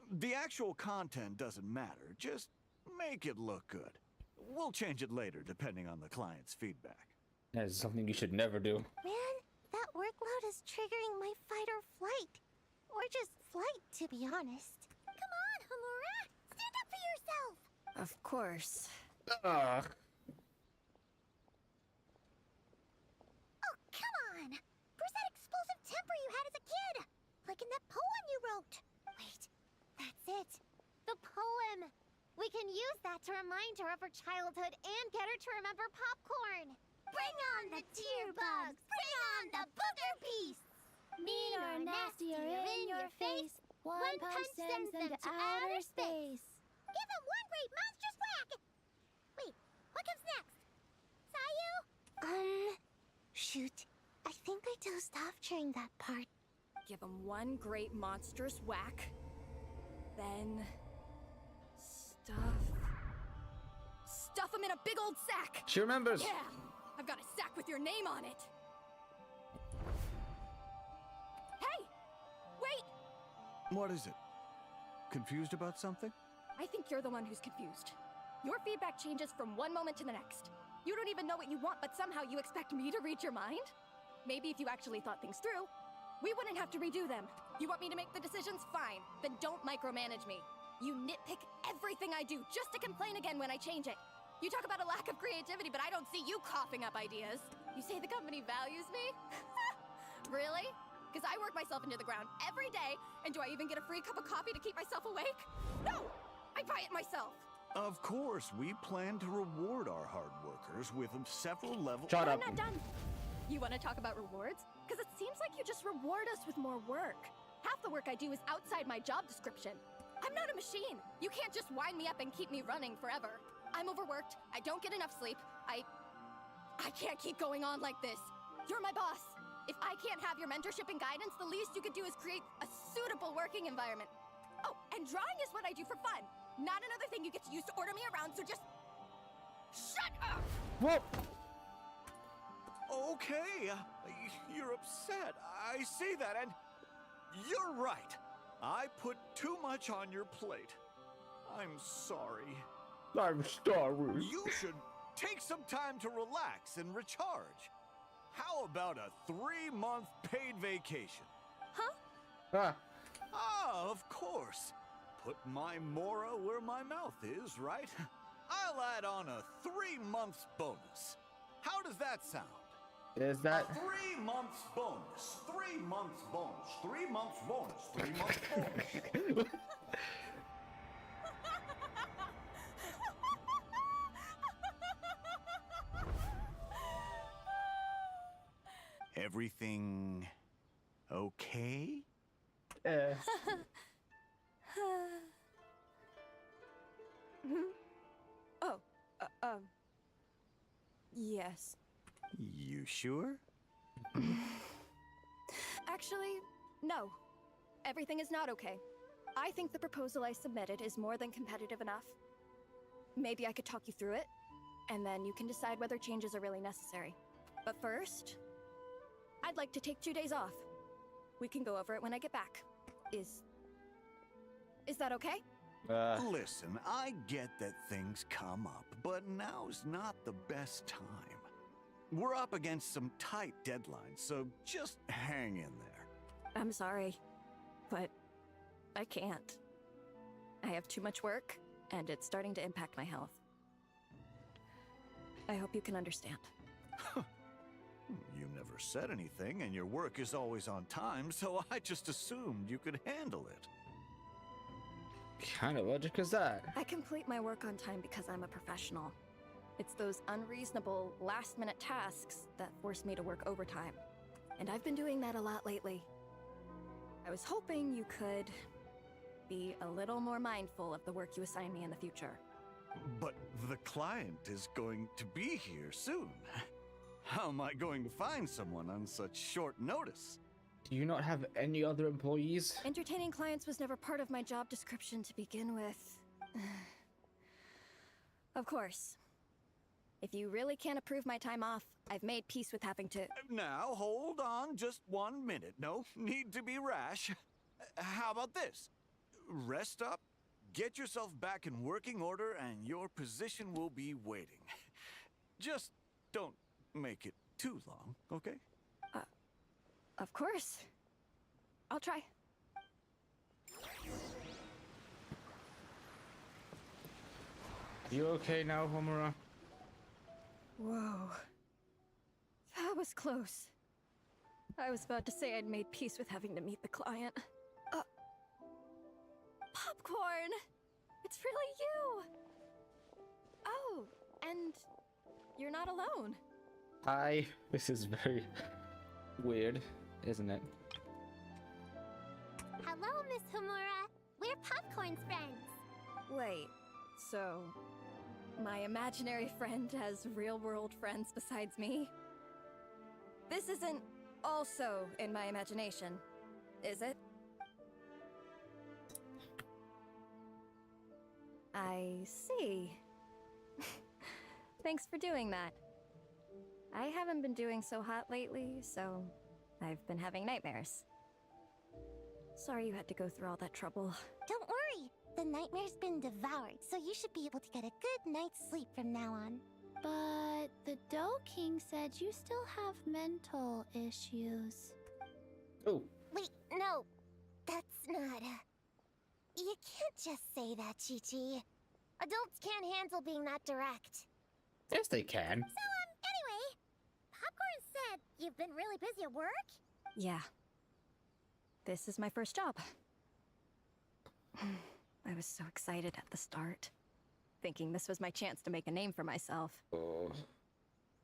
Speaker 9: The actual content doesn't matter, just make it look good. We'll change it later depending on the client's feedback.
Speaker 1: That is something you should never do.
Speaker 3: Man, that workload is triggering my fight or flight. Or just flight, to be honest. Come on, Homura! Stand up for yourself!
Speaker 10: Of course.
Speaker 1: Ugh.
Speaker 3: Oh, come on! Where's that explosive temper you had as a kid? Like in that poem you wrote. Wait, that's it. The poem! We can use that to remind her of her childhood and get her to remember Popcorn. Bring on the tear bugs! Bring on the booger beasts!
Speaker 4: Mean or nasty or in your face, one punch sends them to outer space.
Speaker 3: Give them one great monstrous whack! Wait, what comes next? Sayu? Shoot. I think I dozed off during that part.
Speaker 10: Give him one great monstrous whack. Then... Stuff him in a big old sack!
Speaker 1: She remembers.
Speaker 10: Yeah! I've got a sack with your name on it! Hey! Wait!
Speaker 9: What is it? Confused about something?
Speaker 10: I think you're the one who's confused. Your feedback changes from one moment to the next. You don't even know what you want, but somehow you expect me to read your mind? Maybe if you actually thought things through, We wouldn't have to redo them. You want me to make the decisions? Fine. Then don't micromanage me. You nitpick everything I do just to complain again when I change it. You talk about a lack of creativity, but I don't see you coughing up ideas. You say the company values me? Really? Because I work myself into the ground every day, and do I even get a free cup of coffee to keep myself awake? No! I buy it myself.
Speaker 9: Of course, we plan to reward our hard workers with several levels.
Speaker 1: Shut up.
Speaker 10: I'm not done. You want to talk about rewards? Because it seems like you just reward us with more work. Half the work I do is outside my job description. I'm not a machine. You can't just wind me up and keep me running forever. I'm overworked. I don't get enough sleep. I can't keep going on like this. You're my boss. If I can't have your mentorship and guidance, the least you could do is create a suitable working environment. Oh, and drawing is what I do for fun. Not another thing you get to use to order me around, so just... shut up!
Speaker 1: Whoa!
Speaker 9: Okay, you're upset. I see that, and you're right. I put too much on your plate. I'm sorry.
Speaker 1: I'm sorry.
Speaker 9: You should take some time to relax and recharge. How about a 3-month paid vacation?
Speaker 1: Ah,
Speaker 9: Of course. Put my mora where my mouth is, right? I'll add on a 3 months bonus. How does that sound?
Speaker 1: is that...
Speaker 9: A 3 months bonus. 3 months bonus. 3 months bonus. 3 months bonus. Everything okay?
Speaker 10: Oh, yes.
Speaker 9: You sure?
Speaker 10: Actually, no. Everything is not okay. I think the proposal I submitted is more than competitive enough. Maybe I could talk you through it, and then you can decide whether changes are really necessary. But first, I'd like to take 2 days off. We can go over it when I get back. Is that okay?
Speaker 9: Listen, I get that things come up, but now's not the best time. We're up against some tight deadlines, so just hang in there.
Speaker 10: I'm sorry, but I can't. I have too much work, and it's starting to impact my health. I hope you can understand.
Speaker 9: You never said anything, and your work is always on time, so I just assumed you could handle it.
Speaker 1: kind of logic is that?
Speaker 10: I complete my work on time because I'm a professional. It's those unreasonable, last-minute tasks that force me to work overtime. And I've been doing that a lot lately. I was hoping you could be a little more mindful of the work you assign me in the future.
Speaker 9: But the client is going to be here soon. How am I going to find someone on such short notice?
Speaker 1: Do you not have any other employees?
Speaker 10: Entertaining clients was never part of my job description to begin with. Of course. If you really can't approve my time off, I've made peace with having to...
Speaker 9: Now, hold on just 1 minute. No need to be rash. How about this? Rest up, get yourself back in working order, and your position will be waiting. Just don't make it too long, okay?
Speaker 10: Of course. I'll try.
Speaker 1: You okay now, Homura?
Speaker 10: Whoa. That was close. I was about to say I'd made peace with having to meet the client. Popcorn! It's really you! Oh, and you're not alone.
Speaker 1: Hi. This is very weird, isn't it?
Speaker 3: Hello, Miss Homura. We're Popcorn's friends.
Speaker 10: Wait, so my imaginary friend has real-world friends besides me? This isn't also in my imagination, is it? I see. Thanks for doing that. I haven't been doing so hot lately, so I've been having nightmares. Sorry you had to go through all that trouble.
Speaker 3: Don't worry. The nightmare's been devoured, so you should be able to get a good night's sleep from now on.
Speaker 4: But the Doe King said you still have mental issues.
Speaker 1: Oh,
Speaker 3: Wait, no. That's not... You can't just say that, Chi-Chi. Adults can't handle being that direct.
Speaker 1: yes, they can.
Speaker 3: Anyway, Popcorn said you've been really busy at work?
Speaker 10: Yeah. This is my first job. I was so excited at the start, thinking this was my chance to make a name for myself.
Speaker 1: Oh.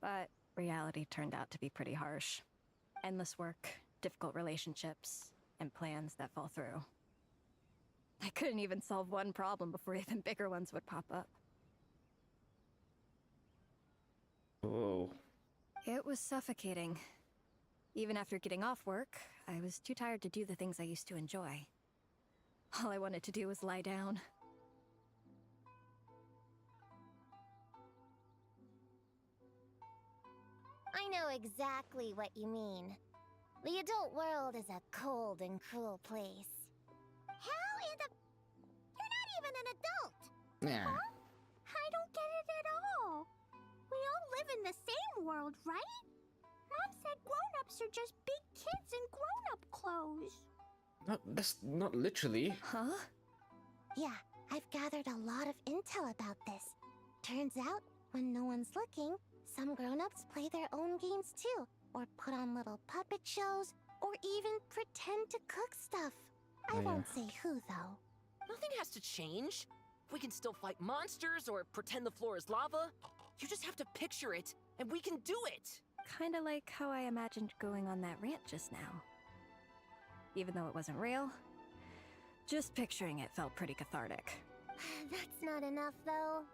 Speaker 10: But reality turned out to be pretty harsh. Endless work, difficult relationships, and plans that fall through. I couldn't even solve one problem before even bigger ones would pop up.
Speaker 1: Oh.
Speaker 10: It was suffocating. Even after getting off work, I was too tired to do the things I used to enjoy. All I wanted to do was lie down.
Speaker 3: I know exactly what you mean. The adult world is a cold and cruel place. How in the... You're not even an adult!
Speaker 1: Yeah.
Speaker 6: I don't get it at all. We all live in the same world, right? Mom said grown-ups are just big kids in grown-up clothes.
Speaker 1: No, that's not literally.
Speaker 10: Huh?
Speaker 3: Yeah, I've gathered a lot of intel about this. Turns out, when no one's looking, some grown-ups play their own games too, or put on little puppet shows, or even pretend to cook stuff. I won't say who, though.
Speaker 8: Nothing has to change. We can still fight monsters or pretend the floor is lava. You just have to picture it, and we can do it.
Speaker 10: Kinda like how I imagined going on that rant just now. Even though it wasn't real, just picturing it felt pretty cathartic.
Speaker 3: That's not enough, though.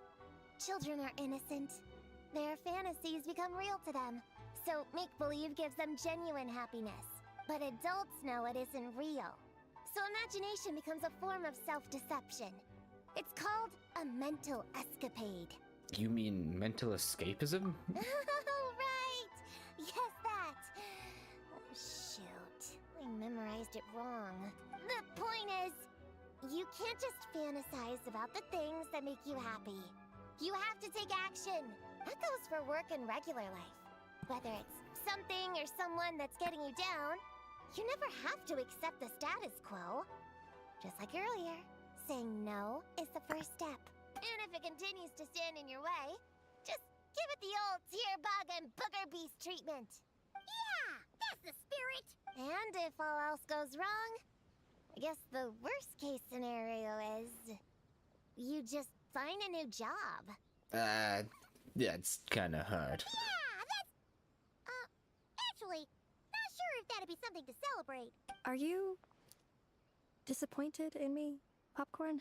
Speaker 3: Children are innocent. Their fantasies become real to them. So make-believe gives them genuine happiness. But adults know it isn't real. So imagination becomes a form of self-deception. It's called a mental escapade.
Speaker 1: You mean mental escapism?
Speaker 3: Oh, right! Yes, that! Oh, shoot. I memorized it wrong. The point is, you can't just fantasize about the things that make you happy. You have to take action. That goes for work and regular life. Whether it's something or someone that's getting you down, you never have to accept the status quo. Just like earlier, saying no is the first step. And if it continues to stand in your way, just give it the old tear bug and booger beast treatment.
Speaker 6: Yeah, that's the spirit.
Speaker 3: And if all else goes wrong, I guess the worst case scenario is you just find a new job.
Speaker 1: Yeah, it's kinda hard.
Speaker 6: Yeah, that's... actually, not sure if that'd be something to celebrate.
Speaker 10: Are you disappointed in me, Popcorn?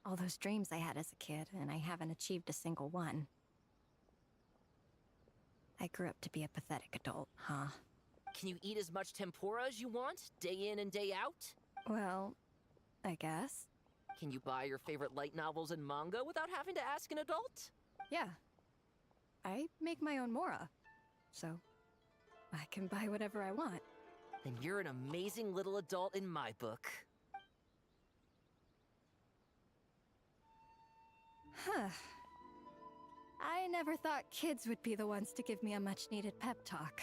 Speaker 10: All those dreams I had as a kid, and I haven't achieved a single one. I grew up to be a pathetic adult, huh?
Speaker 8: Can you eat as much tempura as you want, day in and day out?
Speaker 10: Well, I guess.
Speaker 8: Can you buy your favorite light novels and manga without having to ask an adult?
Speaker 10: Yeah. I make my own mora, so I can buy whatever I want.
Speaker 8: Then you're an amazing little adult in my book.
Speaker 10: Huh. I never thought kids would be the ones to give me a much-needed pep talk.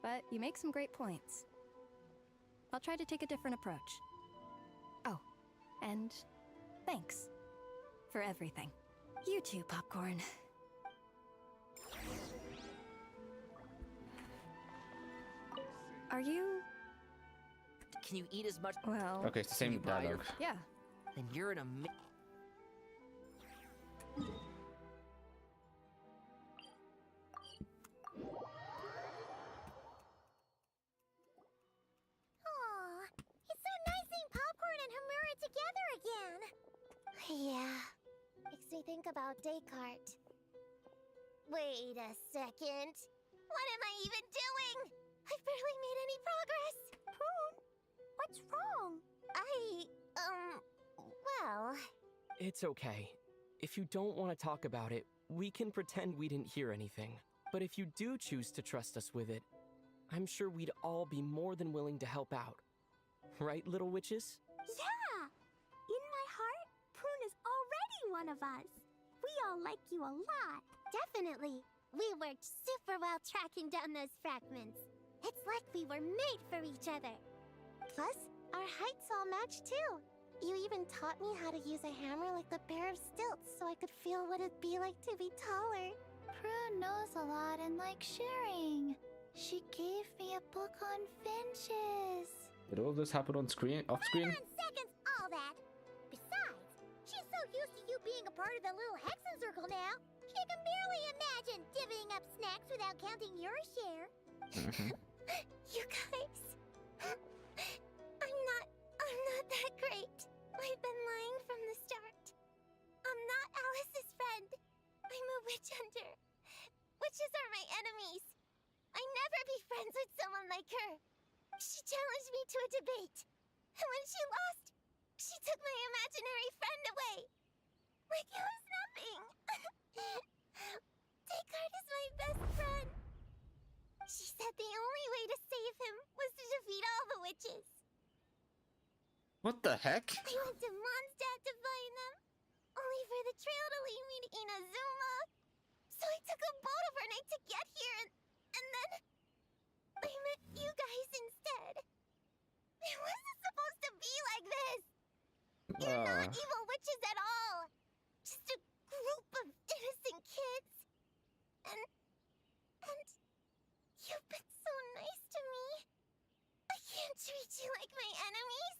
Speaker 10: But you make some great points. I'll try to take a different approach. Oh, and thanks for everything. You too, Popcorn. Are you...
Speaker 8: Can you eat as much...
Speaker 10: Well...
Speaker 1: Okay, it's the same
Speaker 8: you buy your-
Speaker 1: dialogue.
Speaker 10: Yeah.
Speaker 8: Then you're an
Speaker 6: Aw, it's so nice seeing Popcorn and Hamura together again.
Speaker 3: Yeah, makes me think about Descartes. Wait a second. What am I even doing? I've barely made any progress.
Speaker 6: Prune, what's wrong?
Speaker 3: Well...
Speaker 11: It's okay. If you don't want to talk about it, we can pretend we didn't hear anything. But if you do choose to trust us with it, I'm sure we'd all be more than willing to help out. Right, little witches?
Speaker 6: Yeah! In my heart, Prune is already one of us. We all like you a lot.
Speaker 3: Definitely. We worked super well tracking down those fragments. It's like we were made for each other. Plus, our heights all match too. You even taught me how to use a hammer like the Bear of Stilts so I could feel what it'd be like to be taller.
Speaker 4: Prune knows a lot and likes sharing. She gave me a book on finches.
Speaker 1: Did all this happen on screen, off screen?
Speaker 3: Hold on seconds, all that. Besides, she's so used to you being a part of the little Hexen Circle now, she can barely imagine divvying up snacks without counting your share. You guys, I'm not that great. I've been lying from the start. I'm not Alice's friend. I'm a witch hunter. Witches are my enemies. I never be friends with someone like her. She challenged me to a debate. And when she lost, she took my imaginary friend away. Like it was nothing. Descartes is my best friend. She said the only way to save him was to defeat all the witches.
Speaker 1: What the heck?
Speaker 3: I went to Mondstadt to find them, only for the trail to lead me to Inazuma. So I took a boat overnight to get here, and then I met you guys instead. It wasn't supposed to be like this. You're not evil witches at all. Just a group of innocent kids. And you've been so nice to me. I can't treat you like my enemies.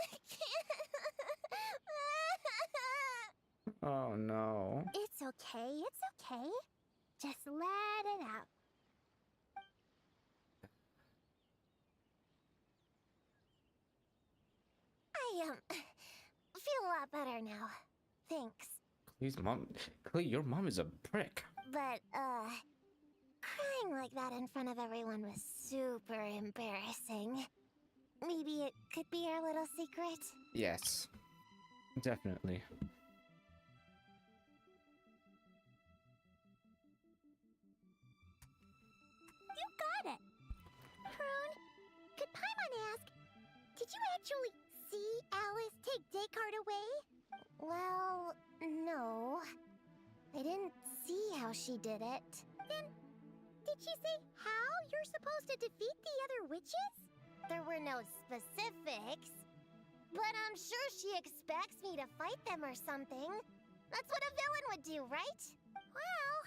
Speaker 3: I can't.
Speaker 1: Oh no.
Speaker 3: It's okay, it's okay. Just let it out. I feel a lot better now. Thanks.
Speaker 1: Clee, your mom is a prick.
Speaker 3: But, crying like that in front of everyone was super embarrassing. Maybe it could be our little secret?
Speaker 1: Yes. Definitely.
Speaker 3: You got it! Prune, could Paimon ask, did you actually see Alice take Descartes away? Well, no. I didn't see how she did it. Then, did she say how you're supposed to defeat the other witches? There were no specifics. But I'm sure she expects me to fight them or something. That's what a villain would do, right? Well,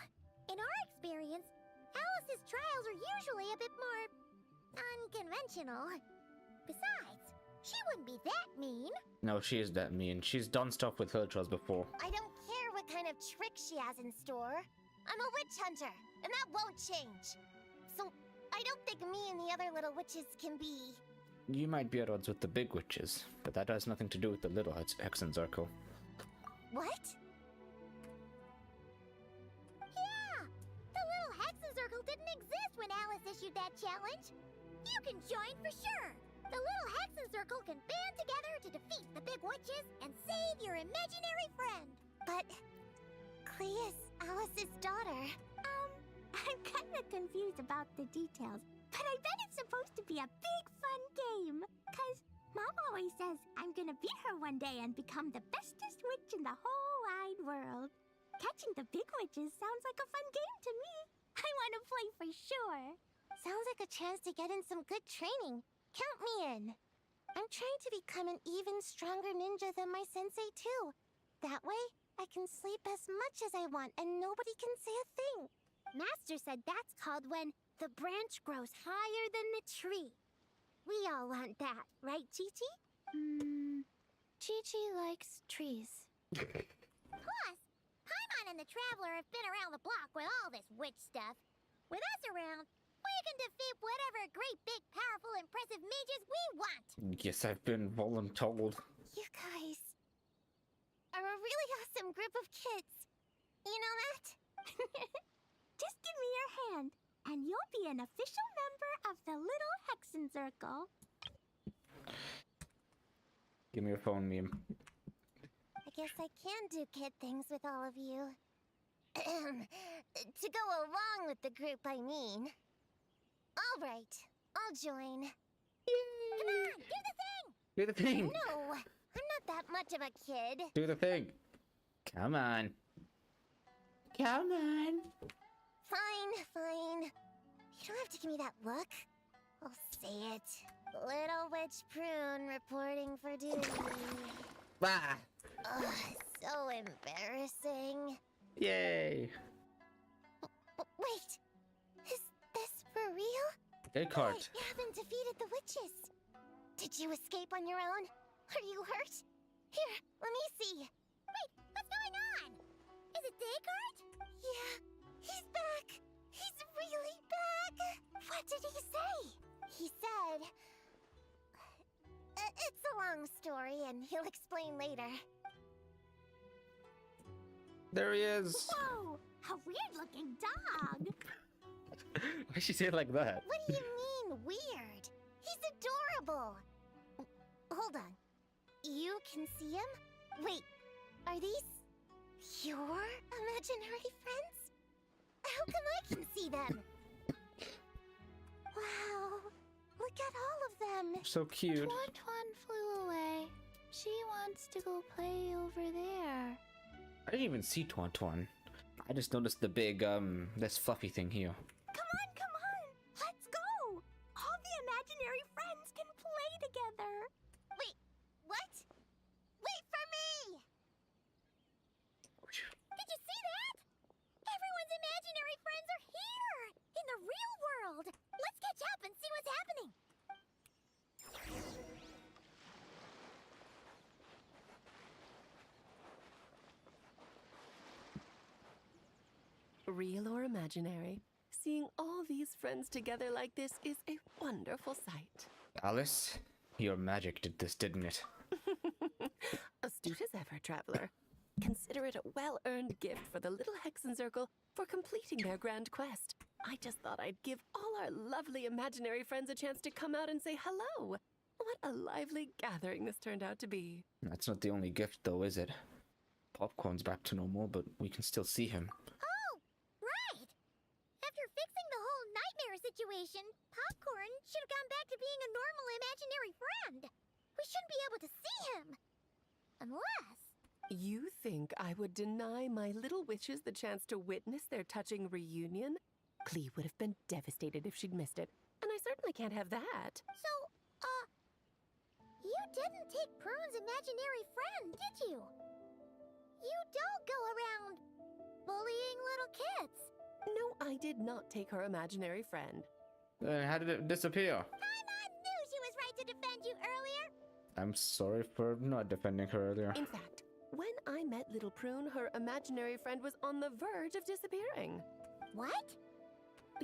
Speaker 3: in our experience, Alice's trials are usually a bit more unconventional. Besides, she wouldn't be that mean.
Speaker 1: No, she is that mean. She's done stuff with her trials before.
Speaker 3: I don't care what kind of trick she has in store. I'm a witch hunter, and that won't change. So, I don't think me and the other little witches can be...
Speaker 1: You might be at odds with the big witches, but that has nothing to do with the little Hexen Circle.
Speaker 3: What? Yeah! The little Hexen Circle didn't exist when Alice issued that challenge. You can join for sure. The little Hexen Circle can band together to defeat the big witches and save your imaginary friend. But Clee is Alice's daughter. I'm kinda confused about the details, but I bet it's supposed to be a big fun game. 'Cause Mom always says I'm gonna beat her one day and become the bestest witch in the whole wide world. Catching the big witches sounds like a fun game to me. I want to play for sure. Sounds like a chance to get in some good training. Count me in. I'm trying to become an even stronger ninja than my sensei too. That way, I can sleep as much as I want and nobody can say a thing. Master said that's called when the branch grows higher than the tree. We all want that, right, Chi-Chi?
Speaker 4: Chi-Chi likes trees.
Speaker 3: Plus, Paimon and the Traveler have been around the block with all this witch stuff. With us around, we can defeat whatever great, big, powerful, impressive mages we want.
Speaker 1: Yes, I've been voluntold.
Speaker 3: You guys are a really awesome group of kids. You know that? Just give me your hand, and you'll be an official member of the Little Hexen Circle.
Speaker 1: Give me your phone, meme.
Speaker 3: I guess I can do kid things with all of you. To go along with the group, I mean. All right, I'll join. Come on, do the thing!
Speaker 1: Do the thing!
Speaker 3: No, I'm not that much of a kid.
Speaker 1: Do the thing! Come on. Come on!
Speaker 3: Fine, fine. You don't have to give me that look. I'll say it. Little Witch Prune reporting for duty.
Speaker 1: Ah!
Speaker 3: Ugh, so embarrassing.
Speaker 1: Yay!
Speaker 3: Wait, is this for real?
Speaker 1: Descartes.
Speaker 3: You haven't defeated the witches. Did you escape on your own? Are you hurt? Here, let me see.
Speaker 6: Wait, what's going on? Is it Descartes?
Speaker 3: Yeah, he's back. He's really back. What did he say? He said... it's a long story, and he'll explain later.
Speaker 1: There he is.
Speaker 6: Whoa, a weird-looking dog.
Speaker 1: Why she say it like that?
Speaker 3: What do you mean, weird? He's adorable. Hold on. You can see him? Wait, are these your imaginary friends? How come I can see them? Wow, look at all of them.
Speaker 1: So cute.
Speaker 4: Tuan flew away. She wants to go play over there.
Speaker 1: I didn't even see Tuan Tuan. I just noticed the big, this fluffy thing here.
Speaker 6: Come on, let's go. All the imaginary friends can play together.
Speaker 3: Wait, what? Wait for me!
Speaker 6: Did you see that? Everyone's imaginary friends are here, in the real world. Let's catch up and see what's happening.
Speaker 12: Real or imaginary, seeing all these friends together like this is a wonderful sight.
Speaker 1: Alice, your magic did this, didn't it?
Speaker 12: Astute as ever, traveler. Consider it a well-earned gift for the Little Hexen Circle for completing their grand quest. I just thought I'd give all our lovely imaginary friends a chance to come out and say hello. What a lively gathering this turned out to be.
Speaker 1: That's not the only gift, though, is it? Popcorn's back to normal, but we can still see him.
Speaker 6: Oh, right. After fixing the whole nightmare situation, Popcorn should have gone back to being a normal imaginary friend. We shouldn't be able to see him. Unless...
Speaker 12: You think I would deny my little witches the chance to witness their touching reunion? Clee would have been devastated if she'd missed it, and I certainly can't have that.
Speaker 6: So, you didn't take Prune's imaginary friend, did you? You don't go around bullying little kids.
Speaker 12: No, I did not take her imaginary friend.
Speaker 1: Then how did it disappear?
Speaker 6: Paimon knew she was right to defend you earlier.
Speaker 1: I'm sorry for not defending her earlier.
Speaker 12: In fact, when I met little Prune, her imaginary friend was on the verge of disappearing.
Speaker 6: What?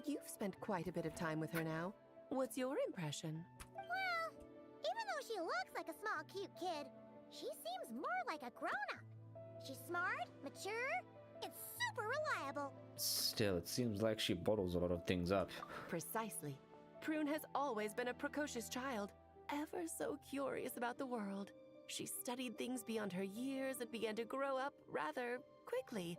Speaker 12: You've spent quite a bit of time with her now. What's your impression?
Speaker 6: Well, even though she looks like a small, cute kid, she seems more like a grown-up. She's smart, mature, and super reliable.
Speaker 1: Still, it seems like she bottles a lot of things up.
Speaker 12: Precisely. Prune has always been a precocious child, ever so curious about the world. She studied things beyond her years and began to grow up rather quickly.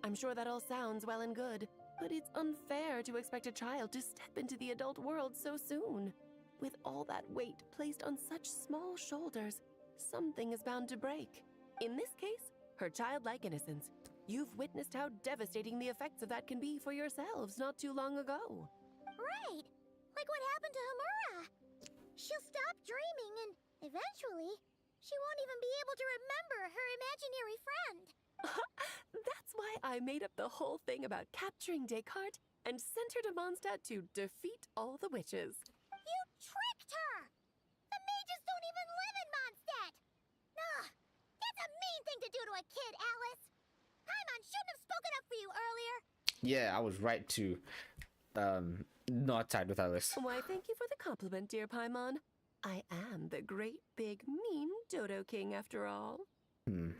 Speaker 12: I'm sure that all sounds well and good, but it's unfair to expect a child to step into the adult world so soon. With all that weight placed on such small shoulders, something is bound to break. In this case, her childlike innocence. You've witnessed how devastating the effects of that can be for yourselves not too long ago.
Speaker 6: Right. Like what happened to Hamura. She'll stop dreaming and eventually she won't even be able to remember her imaginary friend.
Speaker 12: That's why I made up the whole thing about capturing Descartes and sent her to Mondstadt to defeat all the witches.
Speaker 6: You tricked her! The mages don't even live in Mondstadt! Ugh, that's a mean thing to do to a kid, Alice! Paimon shouldn't have spoken up for you earlier!
Speaker 1: Yeah, I was right to, not side with Alice.
Speaker 12: Why, thank you for the compliment, dear Paimon. I am the great, big, mean Dodo King, after all.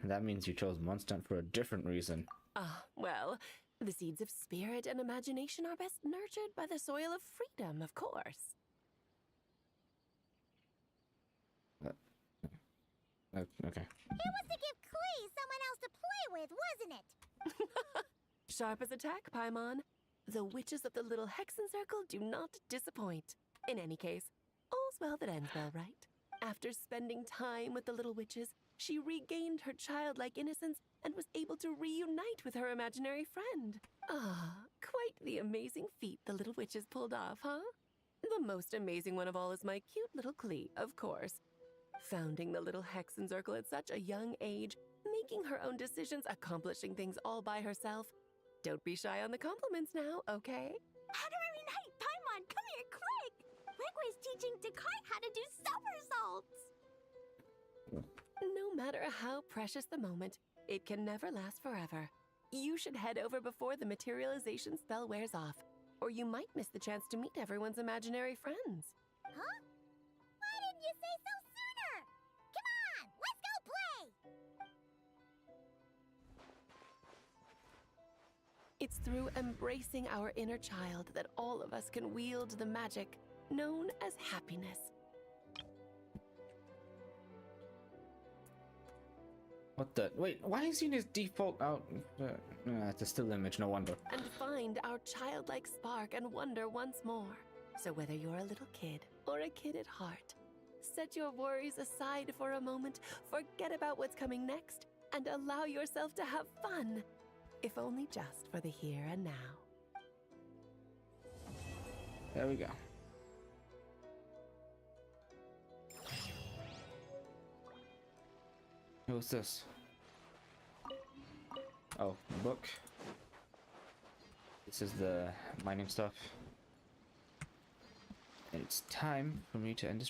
Speaker 1: That means you chose Mondstadt for a different reason.
Speaker 12: Ah, well, the seeds of spirit and imagination are best nurtured by the soil of freedom, of course.
Speaker 1: Okay.
Speaker 6: It was to give Clee someone else to play with, wasn't it?
Speaker 12: Sharp as a tack, Paimon. The witches of the Little Hexen Circle do not disappoint. In any case, all's well that ends well, right? After spending time with the little witches, she regained her childlike innocence and was able to reunite with her imaginary friend. Ah, quite the amazing feat the little witches pulled off, huh? The most amazing one of all is my cute little Klee, of course. Founding the little Hexen Circle at such a young age, making her own decisions, accomplishing things all by herself. Don't be shy on the compliments now, okay?
Speaker 6: Honorary Knight Paimon, come here quick! Wigway's teaching Dekai how to do somersaults!
Speaker 12: No matter how precious the moment, it can never last forever. You should head over before the materialization spell wears off, or you might miss the chance to meet everyone's imaginary friends.
Speaker 3: Huh? Why didn't you say so sooner? Come on, let's go play!
Speaker 12: It's through embracing our inner child that all of us can wield the magic known as happiness.
Speaker 1: What the? Wait, why is he in his default out? It's a still image, no wonder.
Speaker 12: And find our childlike spark and wonder once more. So whether you're a little kid or a kid at heart, set your worries aside for a moment, forget about what's coming next, and allow yourself to have fun. If only just for the here and now.
Speaker 1: There we go. What's this? Oh, book. This is the mining stuff. And it's time for me to end this